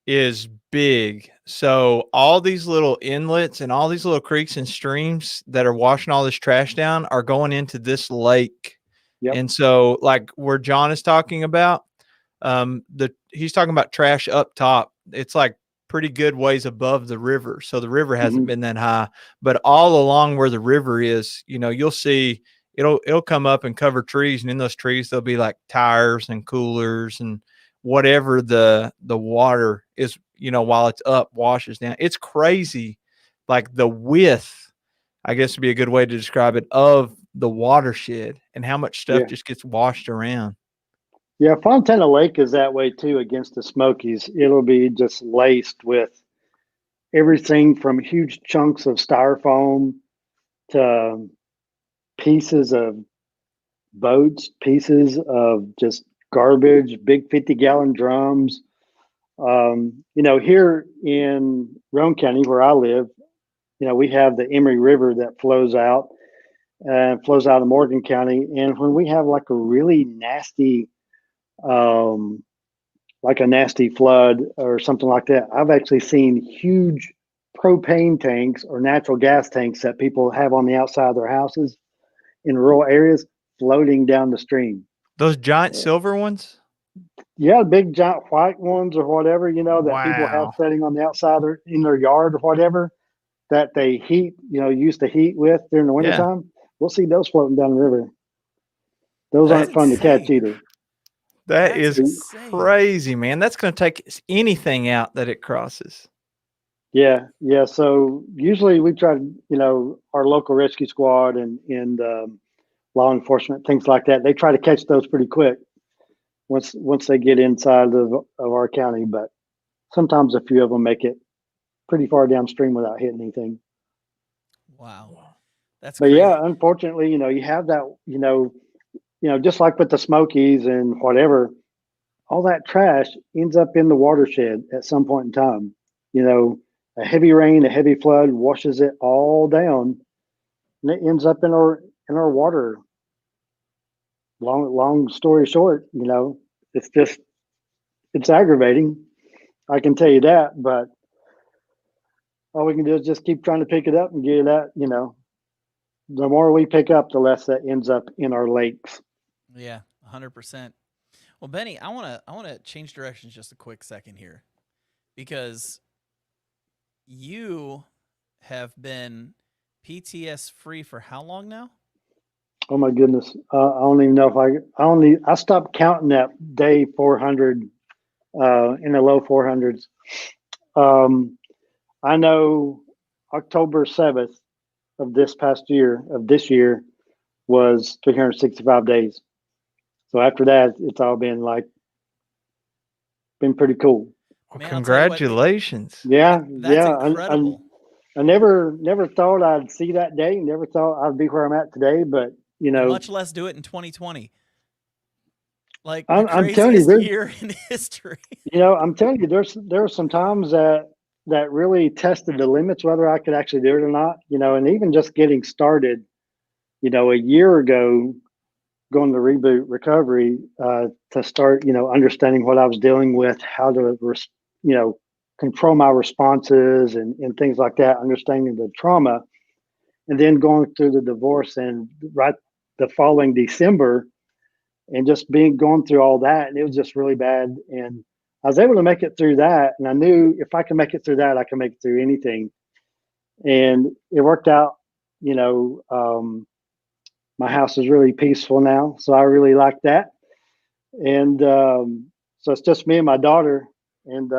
Speaker 2: is big. So all these little inlets and all these little creeks and streams that are washing all this trash down are going into this lake. Yep. And so like where John is talking about, he's talking about trash up top. It's like pretty good ways above the river. So the river hasn't
Speaker 3: Mhm.
Speaker 2: been that high, but all along where the river is, you'll see it'll come up and cover trees. And in those trees, there'll be like tires and coolers and whatever the water is, while it's up washes down. It's crazy. Like the width, I guess would be a good way to describe it, of the watershed and how much stuff
Speaker 3: Yeah.
Speaker 2: just gets washed around.
Speaker 3: Yeah, Fontana Lake is that way too against the Smokies. It'll be just laced with everything from huge chunks of styrofoam to pieces of boats, pieces of just garbage, big 50-gallon drums. Here in Roane County, where I live, we have the Emery River that flows out of Morgan County. And when we have like a really nasty, um, like a nasty flood or something like that, I've actually seen huge propane tanks or natural gas tanks that people have on the outside of their houses in rural areas floating down the stream.
Speaker 2: Those giant silver ones?
Speaker 3: Yeah, big giant white ones or whatever, that people have
Speaker 2: Wow.
Speaker 3: sitting on the outside in their yard or whatever that they heat, use to heat with during the
Speaker 2: Yeah.
Speaker 3: wintertime. We'll see those floating down the river. Those
Speaker 1: That's
Speaker 3: aren't fun to catch
Speaker 1: insane.
Speaker 3: either.
Speaker 2: That
Speaker 1: That's
Speaker 2: is
Speaker 1: insane.
Speaker 2: crazy, man. That's going to take anything out that it crosses.
Speaker 3: Yeah, yeah. So usually we try to, our local rescue squad and law enforcement, things like that. They try to catch those pretty quick once they get inside of our county. But sometimes a few of them make it pretty far downstream without hitting anything.
Speaker 1: Wow. That's
Speaker 3: But yeah,
Speaker 1: crazy.
Speaker 3: unfortunately, you have that, just like with the Smokies and whatever, all that trash ends up in the watershed at some point in time. A heavy rain, a heavy flood washes it all down, and it ends up in our water. Long story short, it's just it's aggravating. I can tell you that, but all we can do is just keep trying to pick it up and get it out. The more we pick up, the less that ends up in our lakes.
Speaker 1: Yeah, 100%. Well, Benny, I want to change directions just a quick second here because you have been PTS free for how long now?
Speaker 3: Oh my goodness, I don't even know if I stopped counting at day 400 in the low 400s. Um, I know October 7th of this year was 365 days. So after that, it's all been pretty cool.
Speaker 2: Well,
Speaker 1: Man, I'll tell you what,
Speaker 2: congratulations.
Speaker 3: Yeah,
Speaker 1: that's
Speaker 3: yeah.
Speaker 1: incredible.
Speaker 3: I never thought I'd see that day. Never thought I'd be where I'm at today. But
Speaker 1: Much less do it in 2020. Like the
Speaker 3: I'm telling you,
Speaker 1: craziest year in history.
Speaker 3: I'm telling you, there are some times that really tested the limits whether I could actually do it or not. And even just getting started, a year ago, going to reboot recovery to start, understanding what I was dealing with, how to, control my responses and things like that, understanding the trauma, and then going through the divorce and right the following December and just going through all that. And it was just really bad. And I was able to make it through that. And I knew if I can make it through that, I can make it through anything. And it worked out, you know, my house is really peaceful now. So I really like that. And so it's just me and my daughter, and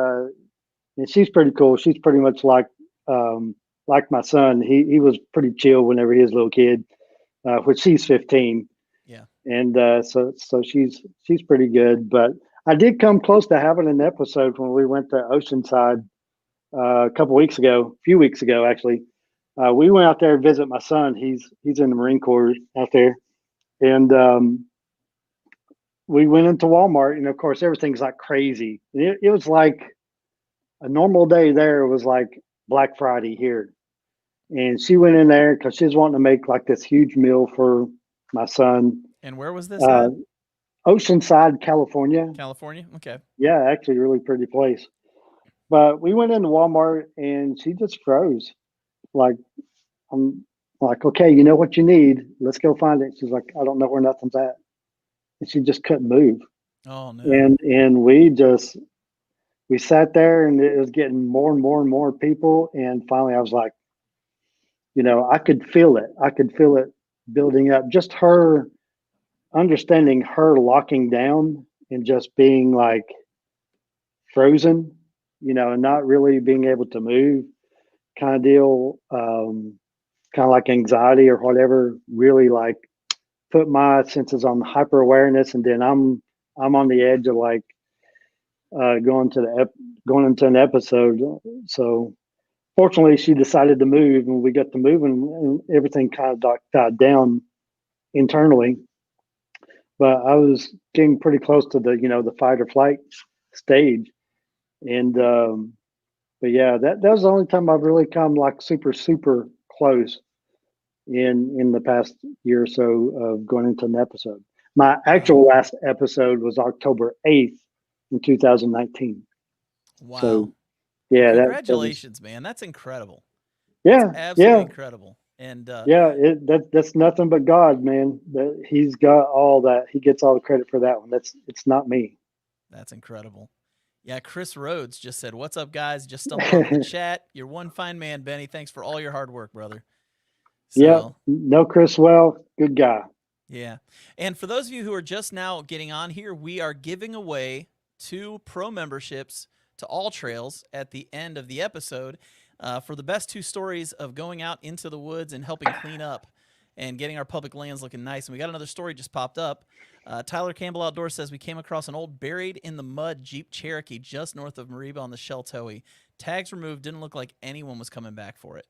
Speaker 3: she's pretty cool. She's pretty much like my son. He was pretty chill whenever he was a little kid, which she's 15,
Speaker 1: Yeah.
Speaker 3: and so she's pretty good. But I did come close to having an episode when we went to Oceanside a few weeks ago actually. We went out there to visit my son. He's in the Marine Corps out there, and we went into Walmart, and of course everything's like crazy. It was like a normal day there was like Black Friday here. And she went in there because she was wanting to make like this huge meal for my son.
Speaker 1: And where was this
Speaker 3: Uh,
Speaker 1: at?
Speaker 3: Oceanside, California.
Speaker 1: California? Okay.
Speaker 3: Yeah, actually, a really pretty place. But we went into Walmart and she just froze. Like, I'm like, okay, you know what you need? Let's go find it. She's like, I don't know where nothing's at. And she just couldn't move.
Speaker 1: Oh no.
Speaker 3: And we sat there, and it was getting more and more and more people. And finally, I was like, I could feel it. I could feel it building up. Just her understanding, her locking down and just being like frozen, and not really being able to move, kind of deal. Kind of like anxiety or whatever. Really like put my senses on hyper awareness, and then I'm on the edge of like going into an episode. So fortunately, she decided to move, and we got to move, and everything kind of died down internally. But I was getting pretty close to the fight or flight stage, and but yeah, that was the only time I've really come like super close in the past year or so of going into an episode. My actual last episode was October 8th in 2019.
Speaker 1: Wow.
Speaker 3: So
Speaker 1: Well,
Speaker 3: yeah, that was
Speaker 1: congratulations, man. That's incredible. That's
Speaker 3: yeah,
Speaker 1: absolutely
Speaker 3: yeah,
Speaker 1: incredible. And
Speaker 3: yeah. That's nothing but God, man. That He's got all that. He gets all the credit for that one. It's not me.
Speaker 1: that's incredible. Yeah, Chris Rhodes just said, "What's up, guys? Just stumbled onto the chat. You're one fine man, Benny. Thanks for all your hard work, brother."
Speaker 3: Yeah,
Speaker 1: So,
Speaker 3: no Chris Well, good guy.
Speaker 1: yeah. And for those of you who are just now getting on here, we are giving away 2 pro memberships to All Trails at the end of the episode for the best 2 stories of going out into the woods and helping clean up and getting our public lands looking nice. And we got another story just popped up. Tyler Campbell Outdoors says we came across an old buried in the mud Jeep Cherokee just north of Mariba on the Sheltowee. Tags removed, didn't look like anyone was coming back for it.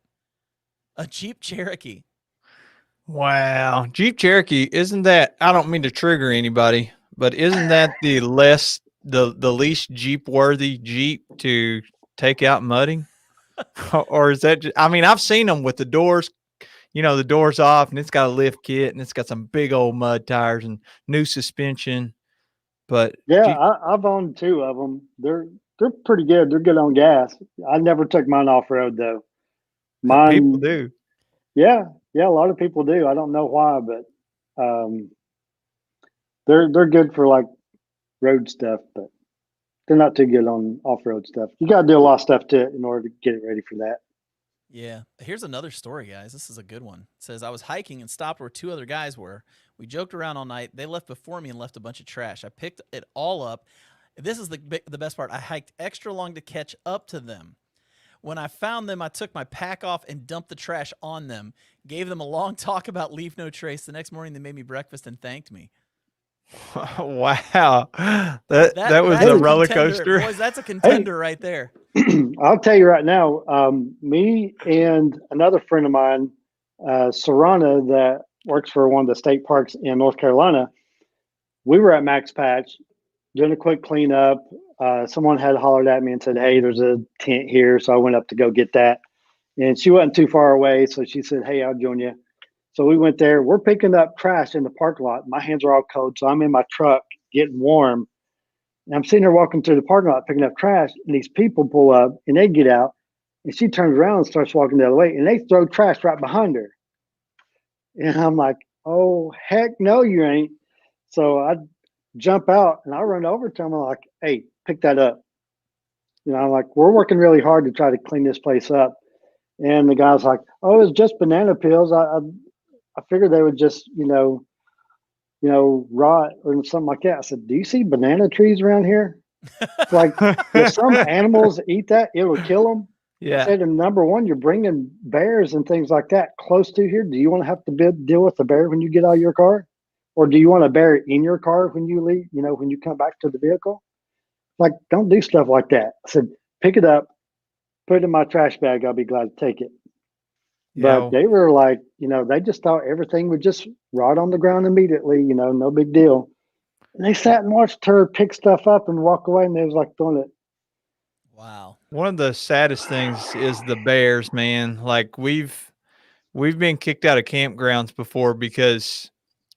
Speaker 1: A Jeep Cherokee.
Speaker 2: Wow. Jeep Cherokee, isn't that, I don't mean to trigger anybody, but isn't that the least Jeep worthy Jeep to take out mudding? Or is that I mean, I've seen them with the doors, the doors off, and it's got a lift kit, and it's got some big old mud tires and new suspension. But
Speaker 3: Yeah,
Speaker 2: Jeep,
Speaker 3: I've owned 2 of them. They're pretty good. They're good on gas. I never took mine off road though.
Speaker 2: people
Speaker 3: Mine,
Speaker 2: do.
Speaker 3: yeah, yeah. A lot of people do. I don't know why, but um, they're good for like road stuff, but they're not too good on off road stuff. You got to do a lot of stuff to it in order to get it ready for that.
Speaker 1: Yeah. Here's another story, guys. This is a good one. It says I was hiking and stopped where 2 other guys were. We joked around all night. They left before me and left a bunch of trash. I picked it all up. This is the best part. I hiked extra long to catch up to them. When I found them, I took my pack off and dumped the trash on them. Gave them a long talk about leave no trace. The next morning, they made me breakfast and thanked me.
Speaker 2: Wow. That was
Speaker 1: That's
Speaker 2: a
Speaker 1: a
Speaker 2: roller
Speaker 1: contender,
Speaker 2: coaster.
Speaker 1: boys. That's a
Speaker 3: Hey,
Speaker 1: contender right there.
Speaker 3: I'll tell you right now. Me and another friend of mine, Serrana, that works for one of the state parks in North Carolina. We were at Max Patch doing a quick cleanup. Someone had hollered at me and said, "Hey, there's a tent here." So I went up to go get that. And she wasn't too far away. So she said, "Hey, I'll join you." So we went there. We're picking up trash in the parking lot. My hands are all cold. So I'm in my truck getting warm. And I'm sitting there walking through the parking lot picking up trash. And these people pull up and they get out. And she turns around and starts walking the other way. And they throw trash right behind her. And I'm like, "Oh, heck no, you ain't." So I jump out and I run over to them. I'm like, "Hey, pick that up." I'm like, "We're working really hard to try to clean this place up." And the guy's like, "Oh, it's just banana peels. I figured they would just, rot or something like that." I said, "Do you see banana trees around here? Like, if some animals eat that, it will kill them." I
Speaker 2: Yeah.
Speaker 3: said, "And number one, you're bringing bears and things like that close to here. Do you want to have to deal with a bear when you get out of your car? Or do you want a bear in your car when you leave, when you come back to the vehicle? Like, don't do stuff like that." I said, "Pick it up, put it in my trash bag. I'll be glad to take it." But
Speaker 2: Yeah.
Speaker 3: they were like, they just thought everything would just rot on the ground immediately, no big deal. And they sat and watched her pick stuff up and walk away, and they was like throwing it.
Speaker 1: Wow.
Speaker 2: One of the saddest things is the bears, man. Like we've been kicked out of campgrounds before because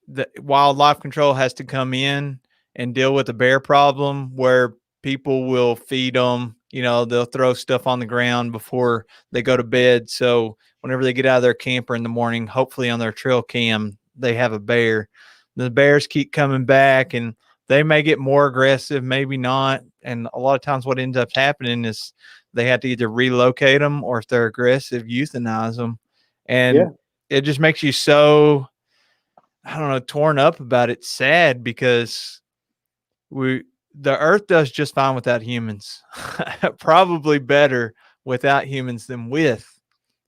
Speaker 2: the wildlife control has to come in and deal with the bear problem where people will feed them. They'll throw stuff on the ground before they go to bed. So whenever they get out of their camper in the morning, hopefully on their trail cam, they have a bear. The bears keep coming back, and they may get more aggressive, maybe not. And a lot of times what ends up happening is they have to either relocate them, or if they're aggressive, euthanize them. And
Speaker 3: Yeah.
Speaker 2: it just makes you so, I don't know, torn up about it, sad, because the earth does just fine without humans. Probably better without humans than with.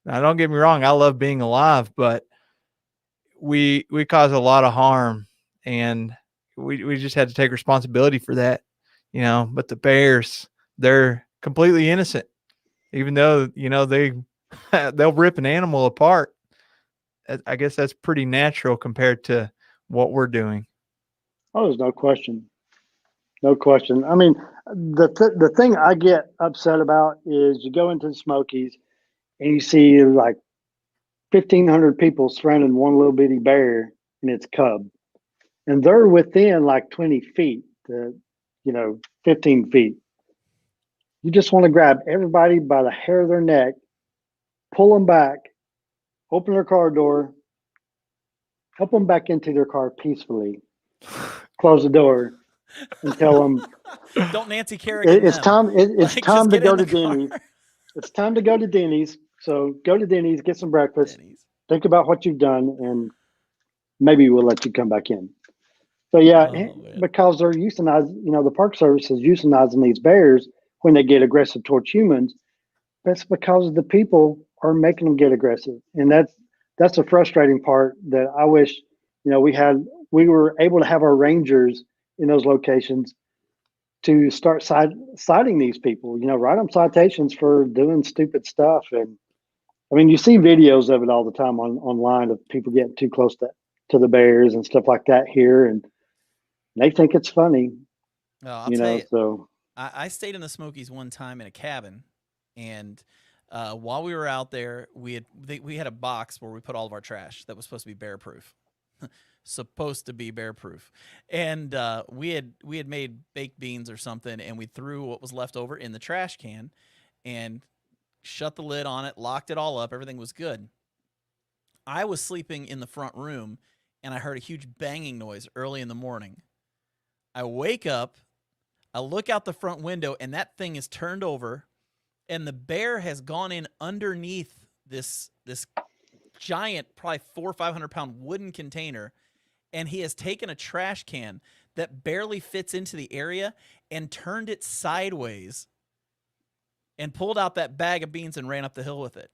Speaker 2: Now, don't get me wrong, I love being alive, but we cause a lot of harm, and we just had to take responsibility for that, but the bears, they're completely innocent, even though, they they'll rip an animal apart. I guess that's pretty natural compared to what we're doing.
Speaker 3: Oh, there's no question. No question. I mean, the thing I get upset about is you go into the Smokies and you see like 1,500 people surrounding one little bitty bear and its cub, and they're within like 20 feet, 15 feet. You just want to grab everybody by the hair of their neck, pull them back, open their car door, help them back into their car peacefully, close the door, and tell them
Speaker 1: Don't Nancy Kerrigan
Speaker 3: it's
Speaker 1: them.
Speaker 3: time. It's
Speaker 1: Like,
Speaker 3: time
Speaker 1: just
Speaker 3: to
Speaker 1: get
Speaker 3: go
Speaker 1: in
Speaker 3: to
Speaker 1: the car.
Speaker 3: Denny's. It's time to go to Denny's. So go to Denny's, get some breakfast,
Speaker 1: Denny's.
Speaker 3: think about what you've done, and maybe we'll let you come back in. So yeah,
Speaker 1: Oh, man.
Speaker 3: because they're euthanizing, the Park Service is euthanizing these bears when they get aggressive towards humans. That's because the people are making them get aggressive, and that's the frustrating part. That I wish, we were able to have our rangers in those locations to start citing these people. Write them citations for doing stupid stuff. And I mean, you see videos of it all the time online of people getting too close to the bears and stuff like that here, and they think it's funny.
Speaker 1: Oh, I'll tell you,
Speaker 3: So
Speaker 1: I stayed in the Smokies one time in a cabin, and while we were out there, we had a box where we put all of our trash that was supposed to be bear proof. Supposed to be bear proof, and we had made baked beans or something, and we threw what was left over in the trash can and shut the lid on it, locked it all up, everything was good. I was sleeping in the front room, and I heard a huge banging noise early in the morning. I wake up, I look out the front window, and that thing is turned over, and the bear has gone in underneath this giant, probably 400 or 500-pound wooden container, and he has taken a trash can that barely fits into the area and turned it sideways and pulled out that bag of beans and ran up the hill with it.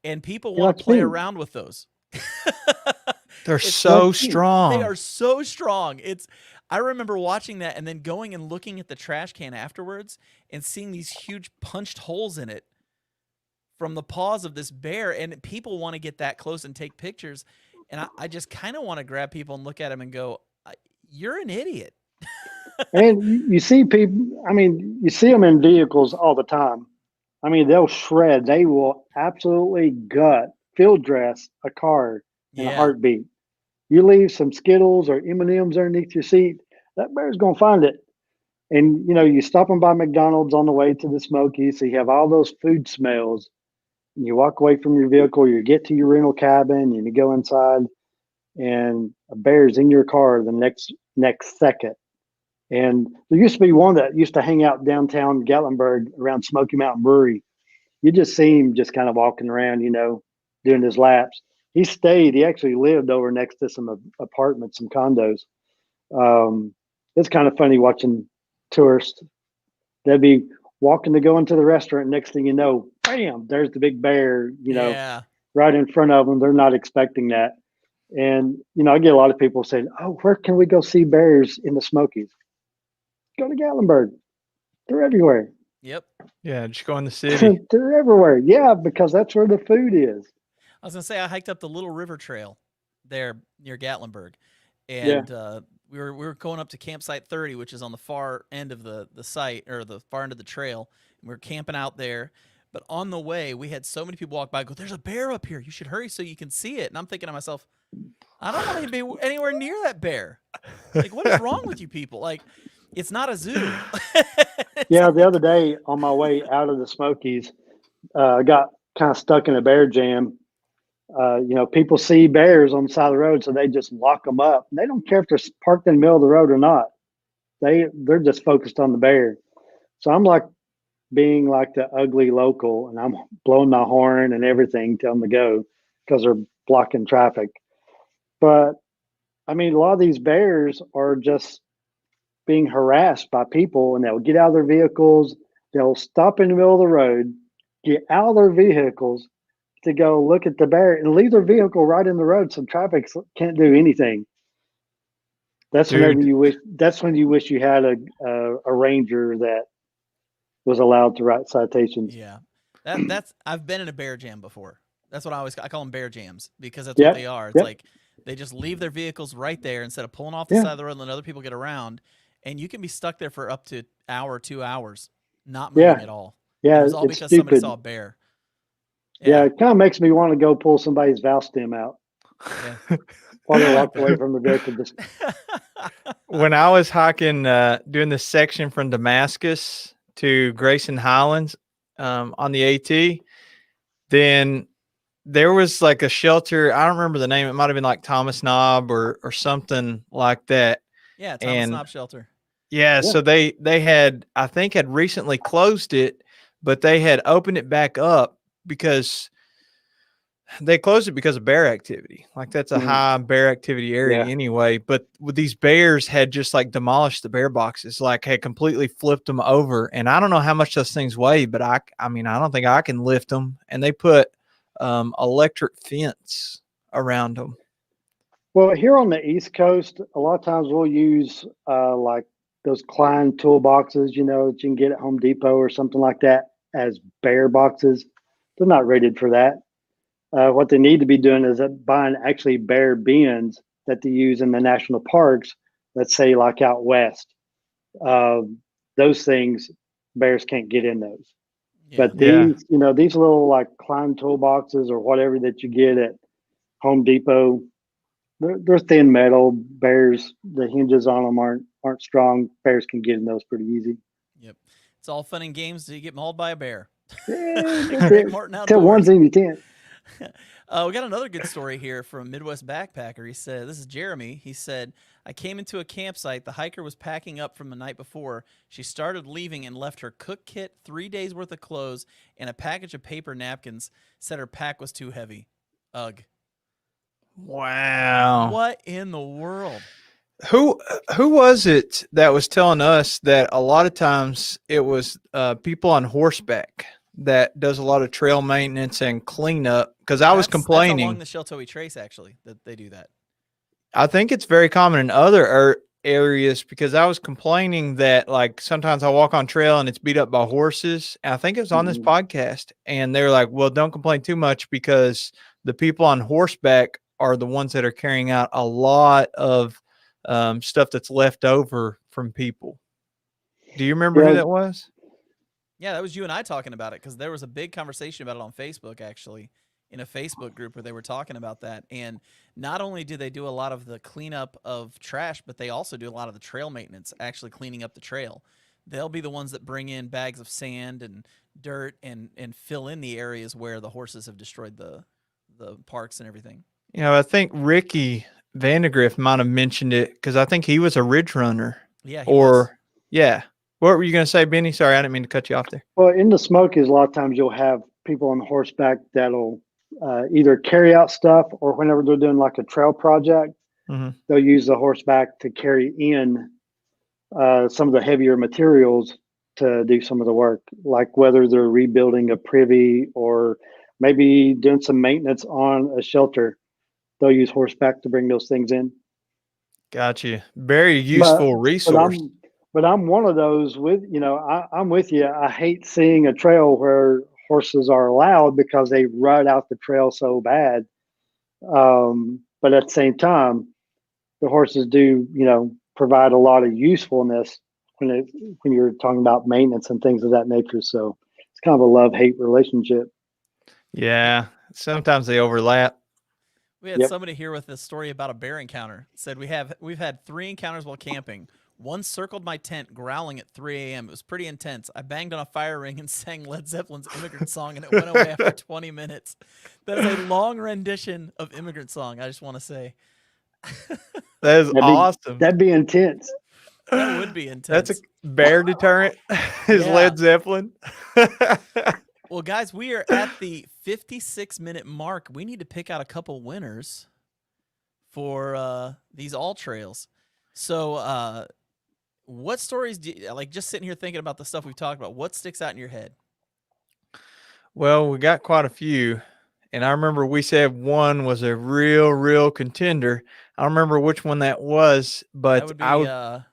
Speaker 1: And people want to play around with those.
Speaker 2: They're so strong.
Speaker 1: They are so strong. I remember watching that and then going and looking at the trash can afterwards and seeing these huge punched holes in it from the paws of this bear. And people want to get that close and take pictures. And I just kind of want to grab people and look at them and go, you're an idiot.
Speaker 3: and you see people, I mean, you see them in vehicles all the time. I mean, they'll shred. They will absolutely gut, field dress a car in a heartbeat. You leave some Skittles or M&Ms underneath your seat, that bear's going to find it. And, you stop them by McDonald's on the way to the Smokies, so you have all those food smells. And you walk away from your vehicle, you get to your rental cabin, and you go inside, and a bear's in your car the next second. And there used to be one that used to hang out downtown Gatlinburg around Smoky Mountain Brewery. You just see him just kind of walking around, doing his laps. He actually lived over next to some apartments, some condos. It's kind of funny watching tourists. They'd be walking to go into the restaurant. Next thing you know, bam, there's the big bear, right in front of them. They're not expecting that. And, I get a lot of people saying, oh, where can we go see bears in the Smokies? Go to Gatlinburg. They're everywhere.
Speaker 1: Yep.
Speaker 2: Yeah, just go in the city.
Speaker 3: They're everywhere. Yeah, because that's where the food is.
Speaker 1: I was going to say, I hiked up the Little River Trail there near Gatlinburg. And we were going up to campsite 30, which is on the far end of the site, or the far end of the trail. And we were camping out there. But on the way, we had so many people walk by and go, there's a bear up here. You should hurry so you can see it. And I'm thinking to myself, I don't want to be anywhere near that bear. Like, what is wrong with you people? Like, it's not a zoo.
Speaker 3: Yeah, the other day on my way out of the Smokies, I got kind of stuck in a bear jam. People see bears on the side of the road, so they just lock them up. They don't care if they're parked in the middle of the road or not. They're just focused on the bear. So I'm like being like the ugly local, and I'm blowing my horn and everything, telling them to go because they're blocking traffic. But I mean, a lot of these bears are just being harassed by people, and they'll get out of their vehicles. They'll stop in the middle of the road, get out of their vehicles to go look at the bear, and leave their vehicle right in the road, so traffic can't do anything. That's whenever
Speaker 2: Dude,
Speaker 3: you wish. That's when you wish you had a ranger that was allowed to write citations.
Speaker 1: Yeah. That's I've been in a bear jam before. That's what I call them bear jams because that's what
Speaker 3: Yep.
Speaker 1: they are. It's
Speaker 3: Yep.
Speaker 1: like they just leave their vehicles right there instead of pulling off the
Speaker 3: Yeah.
Speaker 1: side of the road and letting other people get around. And you can be stuck there for up to hour, 2 hours, not moving
Speaker 3: Yeah.
Speaker 1: at all. And
Speaker 3: Yeah.
Speaker 1: it was all
Speaker 3: It's
Speaker 1: because somebody
Speaker 3: stupid.
Speaker 1: saw a bear.
Speaker 3: Yeah. It kind of makes me want to go pull somebody's valve stem out
Speaker 1: Yeah.
Speaker 3: while they
Speaker 1: I like
Speaker 3: walk away
Speaker 1: that.
Speaker 3: from the vehicle. Just
Speaker 2: when I was hiking, doing this section from Damascus to Grayson Highlands on the AT, then there was like a shelter. I don't remember the name. It might have been like Thomas Knob or something like that.
Speaker 1: Yeah, Thomas
Speaker 2: And
Speaker 1: Knob Shelter.
Speaker 2: yeah,
Speaker 3: Yeah.
Speaker 2: so they had, I think, had recently closed it, but they had opened it back up because they closed it because of bear activity. Like that's a
Speaker 3: Mhm.
Speaker 2: high bear activity area
Speaker 3: Yeah.
Speaker 2: anyway. But with these bears had just like demolished the bear boxes, like had completely flipped them over. And I don't know how much those things weigh, but I mean, I don't think I can lift them. And they put electric fence around them.
Speaker 3: Well, here on the East Coast, a lot of times we'll use like those Klein toolboxes, that you can get at Home Depot or something like that as bear boxes. They're not rated for that. What they need to be doing is buying actually bear bins that they use in the national parks. Let's say like out west, uh, those things bears can't get in those.
Speaker 1: Yeah.
Speaker 3: But
Speaker 2: Yeah.
Speaker 3: these little like Klein toolboxes or whatever that you get at Home Depot, they're thin metal. Bears, the hinges on them aren't strong. Bears can get in those pretty easy.
Speaker 1: Yep. It's all fun and games till you get mauled by a bear.
Speaker 3: That's
Speaker 1: Greg
Speaker 3: it.
Speaker 1: Martin
Speaker 3: Tell one
Speaker 1: Outdoors.
Speaker 3: thing you can't.
Speaker 1: We got another good story here from Midwest Backpacker. He said, this is Jeremy. He said, I came into a campsite. The hiker was packing up from the night before. She started leaving and left her cook kit, 3 days worth of clothes, and a package of paper napkins. Said her pack was too heavy. Ugh.
Speaker 2: Wow.
Speaker 1: What in the world?
Speaker 2: Who was it that was telling us that a lot of times it was people on horseback that does a lot of trail maintenance and cleanup? Because I was
Speaker 1: That's
Speaker 2: complaining.
Speaker 1: along the Sheltoe Trace, actually, that they do that.
Speaker 2: I think it's very common in other areas because I was complaining that like sometimes I walk on trail and it's beat up by horses. And I think it was on this podcast, and they were like, "Well, don't complain too much because the people on horseback are the ones that are carrying out a lot of stuff that's left over from people." Do you remember who that was?
Speaker 1: Yeah, that was you and I talking about it because there was a big conversation about it on Facebook, actually, in a Facebook group where they were talking about that. And not only do they do a lot of the cleanup of trash, but they also do a lot of the trail maintenance, actually cleaning up the trail. They'll be the ones that bring in bags of sand and dirt and fill in the areas where the horses have destroyed the parks and everything.
Speaker 2: I think Ricky Vandegrift might have mentioned it because I think he was a ridge runner.
Speaker 1: Yeah, he was.
Speaker 2: Yeah. What were you going to say, Benny? Sorry, I didn't mean to cut you off there.
Speaker 3: Well, in the Smokies, a lot of times you'll have people on horseback that'll either carry out stuff, or whenever they're doing like a trail project, they'll use the horseback to carry in some of the heavier materials to do some of the work, like whether they're rebuilding a privy or maybe doing some maintenance on a shelter. They'll use horseback to bring those things in.
Speaker 2: Gotcha. Very useful resource.
Speaker 3: But I'm one of those I'm with you. I hate seeing a trail where horses are allowed because they rut out the trail so bad. But at the same time, the horses do, provide a lot of usefulness when you're talking about maintenance and things of that nature. So it's kind of a love-hate relationship.
Speaker 2: Yeah. Sometimes they overlap.
Speaker 1: We had somebody here with a story about a bear encounter. It said we've had 3 encounters while camping. One circled my tent, growling at 3 a.m. It was pretty intense. I banged on a fire ring and sang Led Zeppelin's Immigrant Song, and it went away after 20 minutes. That is a long rendition of Immigrant Song, I just want to say.
Speaker 2: That is awesome.
Speaker 3: That'd be intense.
Speaker 1: That would be
Speaker 2: That's a
Speaker 1: intense.
Speaker 2: bear deterrent. Is
Speaker 1: Yeah.
Speaker 2: Led Zeppelin.
Speaker 1: Well, guys, we are at the 56-minute mark. We need to pick out a couple winners for these all trails. So, what stories do you, like, just sitting here thinking about the stuff we've talked about, what sticks out in your head?
Speaker 2: Well, we got quite a few. And I remember we said one was a real contender. I don't remember which one that was,
Speaker 1: That
Speaker 2: but
Speaker 1: would
Speaker 2: I
Speaker 1: be
Speaker 2: would.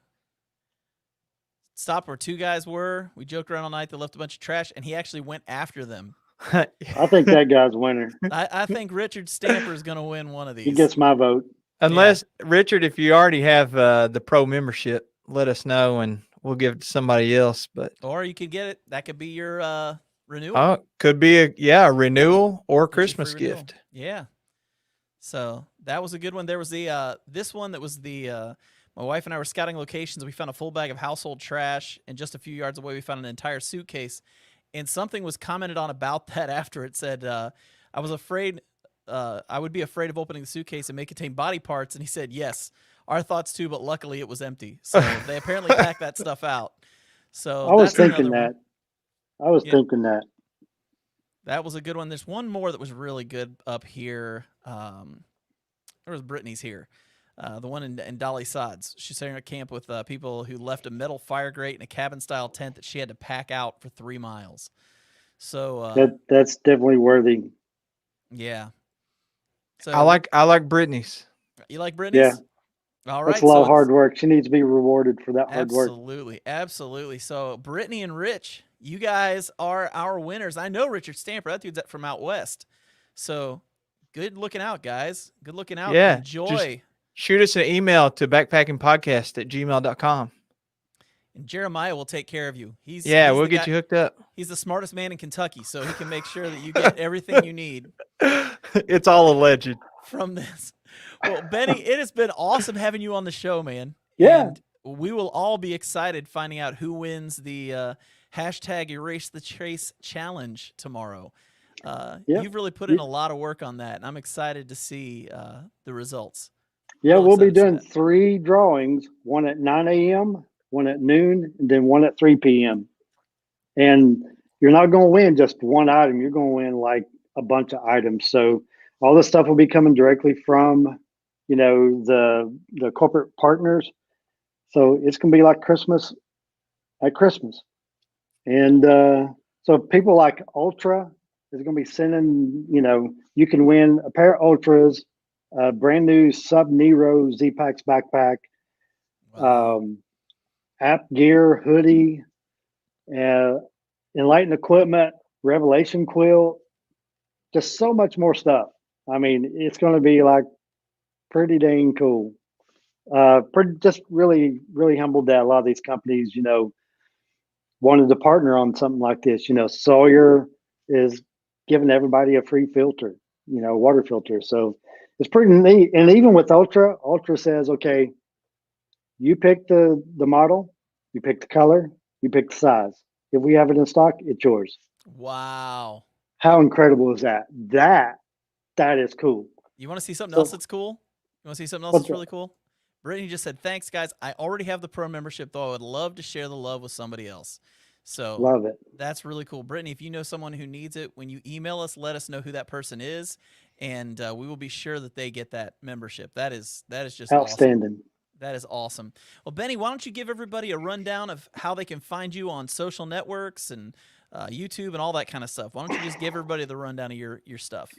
Speaker 1: stop where two guys were. We joked around all night. They left a bunch of trash, and he actually went after them.
Speaker 3: I think that guy's winner.
Speaker 1: I think Richard Stamper is going to win one of
Speaker 3: He
Speaker 1: these.
Speaker 3: gets my vote.
Speaker 2: Unless, Richard, if you already have the pro membership, let us know and we'll give it to somebody else. But
Speaker 1: Or you could get it. That could be your renewal.
Speaker 2: oh, could be a renewal or
Speaker 1: Get you a
Speaker 2: Christmas
Speaker 1: free renewal.
Speaker 2: gift.
Speaker 1: Yeah. So that was a good one. There was the this one that was the my wife and I were scouting locations. We found a full bag of household trash, and just a few yards away we found an entire suitcase. And something was commented on about that after. It said, I was afraid I would be afraid of opening the suitcase and may contain body parts. And he said, yes, our thoughts too, but luckily it was empty. So they apparently packed that stuff out. So
Speaker 3: I was
Speaker 1: that's
Speaker 3: thinking
Speaker 1: another
Speaker 3: that.
Speaker 1: one.
Speaker 3: I was
Speaker 1: Yeah.
Speaker 3: thinking that.
Speaker 1: That was a good one. There's one more that was really good up here. There was Brittany's here. The one in Dolly Sods. She's sharing a camp with people who left a metal fire grate in a cabin-style tent that she had to pack out for 3 miles. So
Speaker 3: That's definitely worthy.
Speaker 1: yeah. So
Speaker 2: I like Brittany's.
Speaker 1: you like Brittany's?
Speaker 3: Yeah.
Speaker 1: All right.
Speaker 3: That's a lot of
Speaker 1: it's-
Speaker 3: hard work. She needs to be rewarded for that hard work.
Speaker 1: Absolutely. So Brittany and Rich, you guys are our winners. I know Richard Stamper. That dude's from out west. So good looking out, guys. Good looking out.
Speaker 2: Yeah,
Speaker 1: Enjoy.
Speaker 2: Shoot us an email to backpackingpodcast@gmail.com.
Speaker 1: And Jeremiah will take care of you. He's
Speaker 2: We'll
Speaker 1: the
Speaker 2: get
Speaker 1: guy-
Speaker 2: you hooked up.
Speaker 1: He's the smartest man in Kentucky, so he can make sure that you get everything you need
Speaker 2: It's all alleged.
Speaker 1: from this. Well, Benny, it has been awesome having you on the show, man.
Speaker 3: Yeah.
Speaker 1: And we will all be excited finding out who wins the hashtag Erase the Trace challenge tomorrow. You've really put in a lot of work on that, and I'm excited to see the results.
Speaker 3: Yeah,
Speaker 1: Real
Speaker 3: we'll be
Speaker 1: excited to see
Speaker 3: doing
Speaker 1: that.
Speaker 3: 3 drawings, one at 9 a.m., one at noon, and then one at 3 p.m. And you're not going to win just one item. You're going to win like a bunch of items. So all this stuff will be coming directly from, the corporate partners. So it's going to be like Christmas at Christmas. And so people like Ultra is going to be sending, you can win a pair of Ultras, a brand new Sub Nero Z-Pax backpack,
Speaker 1: Wow.
Speaker 3: app gear, hoodie, Enlightened equipment, Revelation quilt, just so much more stuff. I mean, it's going to be like pretty dang cool. Just really, really humbled that a lot of these companies, wanted to partner on something like this. Sawyer is giving everybody a free filter, water filter. So it's pretty neat. And even with Ultra says, okay, you pick the model, you pick the color, you pick the size. If we have it in stock, it's yours.
Speaker 1: Wow.
Speaker 3: How incredible is that? That is cool.
Speaker 1: You want to see something
Speaker 3: So-
Speaker 1: else that's cool? You want to see something else
Speaker 3: What's
Speaker 1: that's really cool? Brittany just said, thanks, guys. I already have the pro membership, though. I would love to share the love with somebody else. So
Speaker 3: Love it.
Speaker 1: that's really cool. Brittany, if you know someone who needs it, when you email us, let us know who that person is, and we will be sure that they get that membership. That is just awesome.
Speaker 3: Outstanding.
Speaker 1: That is awesome. Well, Benny, why don't you give everybody a rundown of how they can find you on social networks and YouTube and all that kind of stuff? Why don't you just give everybody the rundown of your stuff?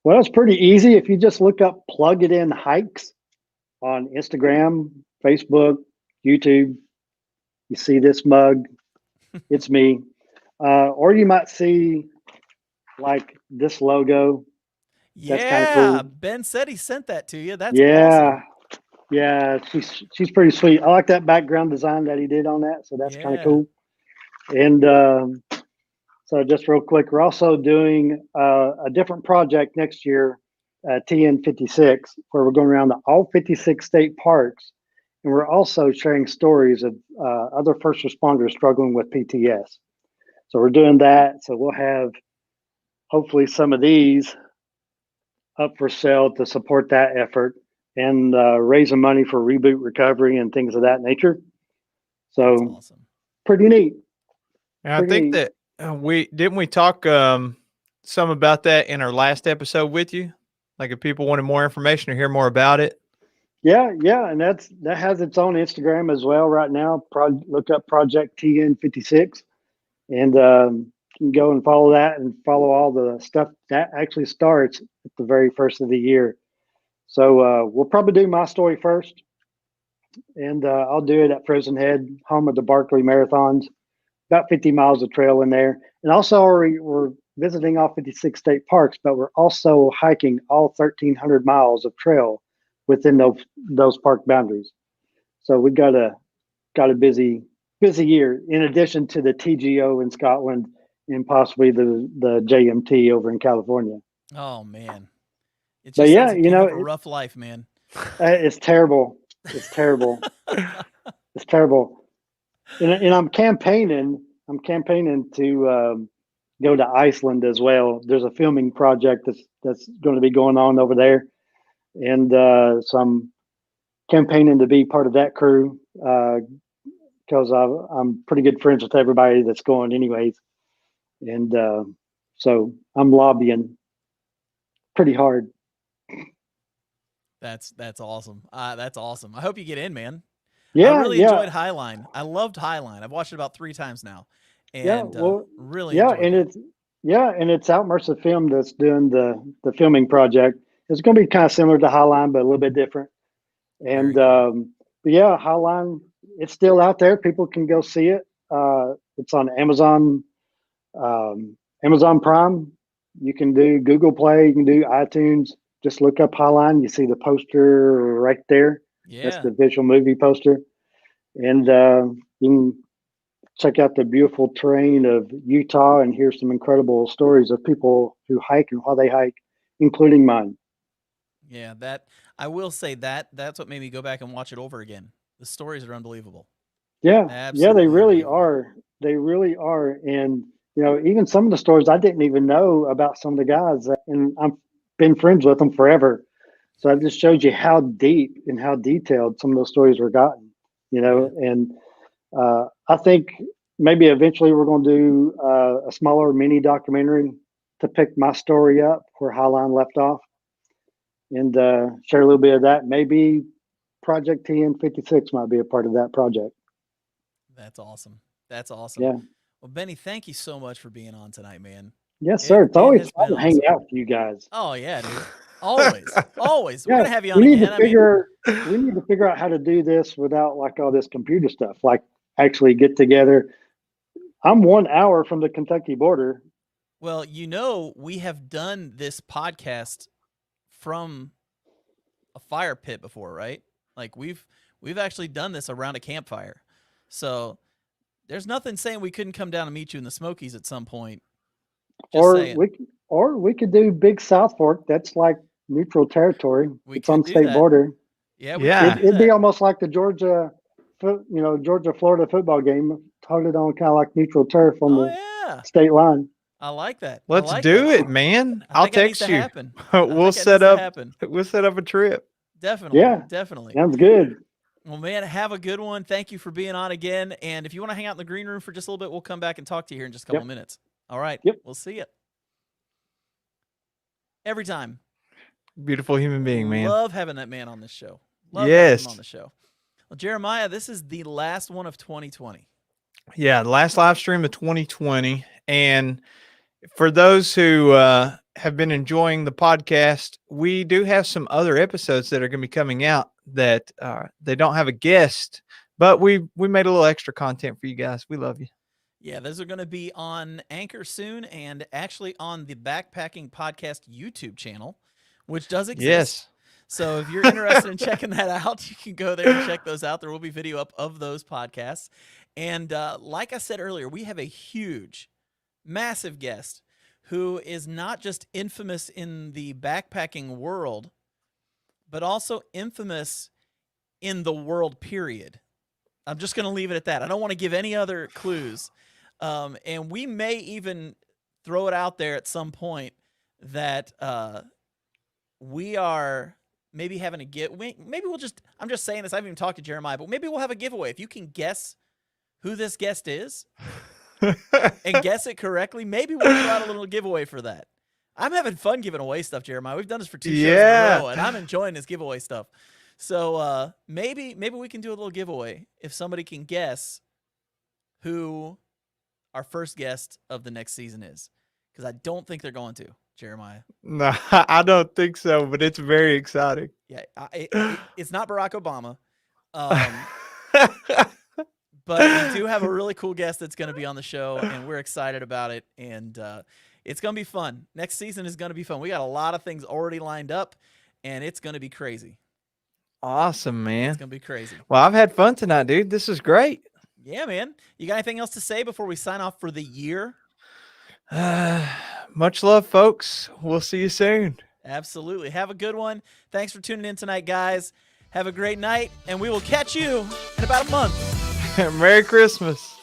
Speaker 3: Well, it's pretty easy. If you just look up Plug It In Hikes on Instagram, Facebook, YouTube, you see this mug, it's me. Or you might see like this logo. That's kinda
Speaker 1: Yeah,
Speaker 3: cool.
Speaker 1: Ben said he sent that to you. That's
Speaker 3: Yeah.
Speaker 1: awesome.
Speaker 3: Yeah, she's pretty sweet. I like that background design that he did on that. So that's kind
Speaker 1: Yeah.
Speaker 3: of cool. And so just real quick, we're also doing a different project next year, TN56, where we're going around all 56 state parks. And we're also sharing stories of other first responders struggling with PTS. So we're doing that. So we'll have hopefully some of these up for sale to support that effort and raising money for reboot recovery and things of that nature.
Speaker 1: That's
Speaker 3: So
Speaker 1: awesome.
Speaker 3: pretty neat.
Speaker 2: And I
Speaker 3: Pretty
Speaker 2: think
Speaker 3: neat.
Speaker 2: that we talk some about that in our last episode with you. Like if people wanted more information or hear more about it.
Speaker 3: Yeah, and that has its own Instagram as well right now. Look up Project TN56, and you can go and follow that and follow all the stuff that actually starts at the very first of the year. So we'll probably do my story first, and I'll do it at Frozen Head, home of the Barkley Marathons. About 50 miles of trail in there, and also we're visiting all 56 state parks, but we're also hiking all 1,300 miles of trail within those park boundaries. So we got a busy year in addition to the TGO in Scotland and possibly the JMT over in California.
Speaker 1: Oh man, it
Speaker 3: But
Speaker 1: just
Speaker 3: yeah,
Speaker 1: sounds like you have a rough life, man.
Speaker 3: it's terrible. It's terrible. It's terrible. And I'm campaigning. I'm campaigning to go to Iceland as well. There's a filming project that's going to be going on over there, and so I'm campaigning to be part of that crew because I'm pretty good friends with everybody that's going, anyways. And so I'm lobbying pretty hard.
Speaker 1: That's awesome. That's awesome. I hope you get in, man. I
Speaker 3: Yeah,
Speaker 1: really enjoyed Highline. I loved Highline. I've watched it about 3 times now,
Speaker 3: yeah.
Speaker 1: and
Speaker 3: Well,
Speaker 1: really enjoyed it.
Speaker 3: it's Outmersive Film that's doing the filming project. It's going to be kind of similar to Highline, but a little bit different. And
Speaker 1: Very cool.
Speaker 3: but yeah, Highline, it's still out there. People can go see it. It's on Amazon Prime. You can do Google Play. You can do iTunes. Just look up Highline. You see the poster right there. That's
Speaker 1: Yeah,
Speaker 3: the visual movie poster. And you can check out the beautiful terrain of Utah and hear some incredible stories of people who hike and why they hike, including mine.
Speaker 1: yeah. That I will say that's what made me go back and watch it over again. The stories are unbelievable.
Speaker 3: Yeah, they
Speaker 1: Absolutely
Speaker 3: really
Speaker 1: unbelievable.
Speaker 3: are. They really are. And even some of the stories I didn't even know about some of the guys, and I've been friends with them forever. So it just shows you how deep and how detailed some of those stories were gotten.
Speaker 1: Yeah.
Speaker 3: And I think maybe eventually we're going to do a smaller mini documentary to pick my story up where Highline left off and share a little bit of that. Maybe Project TN56 might be a part of that project.
Speaker 1: That's awesome. That's awesome.
Speaker 3: Yeah.
Speaker 1: Well, Benny, thank you so much for being on tonight, man.
Speaker 3: Yes, sir.
Speaker 1: It
Speaker 3: It's
Speaker 1: it
Speaker 3: always
Speaker 1: has
Speaker 3: fun
Speaker 1: been
Speaker 3: to hang
Speaker 1: awesome.
Speaker 3: out with you guys.
Speaker 1: Oh yeah, dude. Always, always. We're
Speaker 3: Yeah,
Speaker 1: gonna have you on
Speaker 3: we need
Speaker 1: again.
Speaker 3: to
Speaker 1: I mean,
Speaker 3: figure out how to do this without like all this computer stuff. Like actually get together. I'm 1 hour from the Kentucky border.
Speaker 1: well, we have done this podcast from a fire pit before, right? Like we've actually done this around a campfire. So there's nothing saying we couldn't come down and meet you in the Smokies at some point. Just
Speaker 3: Or
Speaker 1: saying.
Speaker 3: we could do Big South Fork. That's like neutral territory.
Speaker 1: We
Speaker 3: It's on
Speaker 1: could do
Speaker 3: state
Speaker 1: that.
Speaker 3: border.
Speaker 1: Yeah, we could
Speaker 2: Yeah.
Speaker 1: do
Speaker 3: It'd be
Speaker 1: that.
Speaker 3: almost like the Georgia Florida football game, targeted on kind of like neutral turf on
Speaker 1: Oh
Speaker 3: the
Speaker 1: yeah.
Speaker 3: state line.
Speaker 1: I like that. I
Speaker 2: Let's
Speaker 1: like that.
Speaker 2: do it, man.
Speaker 1: I
Speaker 2: I'll
Speaker 1: think that needs to
Speaker 2: text you.
Speaker 1: happen. I
Speaker 2: we'll
Speaker 1: think that needs
Speaker 2: set
Speaker 1: to
Speaker 2: up
Speaker 1: happen.
Speaker 2: we'll set up a trip.
Speaker 1: Definitely.
Speaker 3: Yeah,
Speaker 1: Definitely.
Speaker 3: sounds good.
Speaker 1: Well, man, have a good one. Thank you for being on again. And if you want to hang out in the green room for just a little bit, we'll come back and talk to you here in just a couple
Speaker 3: Yep.
Speaker 1: of minutes. All right.
Speaker 3: Yep.
Speaker 1: We'll see you. Every time.
Speaker 2: Beautiful human being, man.
Speaker 1: Love having that man on this show. Love having
Speaker 2: Yes.
Speaker 1: him on the show. Well, Jeremiah, this is the last one of 2020.
Speaker 2: Yeah, the last live stream of 2020. And for those who have been enjoying the podcast, we do have some other episodes that are going to be coming out that they don't have a guest, but we made a little extra content for you guys. We love you.
Speaker 1: Yeah, those are going to be on Anchor soon and actually on the Backpacking Podcast YouTube channel, which does exist.
Speaker 2: Yes.
Speaker 1: So if you're interested in checking that out, you can go there and check those out. There will be video up of those podcasts. And like I said earlier, we have a huge, massive guest who is not just infamous in the backpacking world, but also infamous in the world, period. I'm just going to leave it at that. I don't want to give any other clues. And we may even throw it out there at some point that we are maybe having a maybe we'll just, I'm just saying this, I haven't even talked to Jeremiah, but maybe we'll have a giveaway. If you can guess who this guest is and guess it correctly, maybe we'll throw out a little giveaway for that. I'm having fun giving away stuff, Jeremiah. We've done this for 2 shows in a row, and I'm enjoying this giveaway stuff. So maybe we can do a little giveaway if somebody can guess who our first guest of the next season is, because I don't think they're going to, Jeremiah.
Speaker 2: No, I don't think so, but it's very exciting.
Speaker 1: Yeah, it's not Barack Obama. But we do have a really cool guest that's going to be on the show, and we're excited about it. And it's going to be fun. Next season is going to be fun. We got a lot of things already lined up, and it's going to be crazy.
Speaker 2: Awesome, man.
Speaker 1: It's going to be crazy.
Speaker 2: Well, I've had fun tonight, dude. This is great.
Speaker 1: Yeah, man. You got anything else to say before we sign off for the year?
Speaker 2: Much love, folks. We'll see you soon.
Speaker 1: Absolutely. Have a good one. Thanks for tuning in tonight, guys. Have a great night, and we will catch you in about a month.
Speaker 2: Merry Christmas.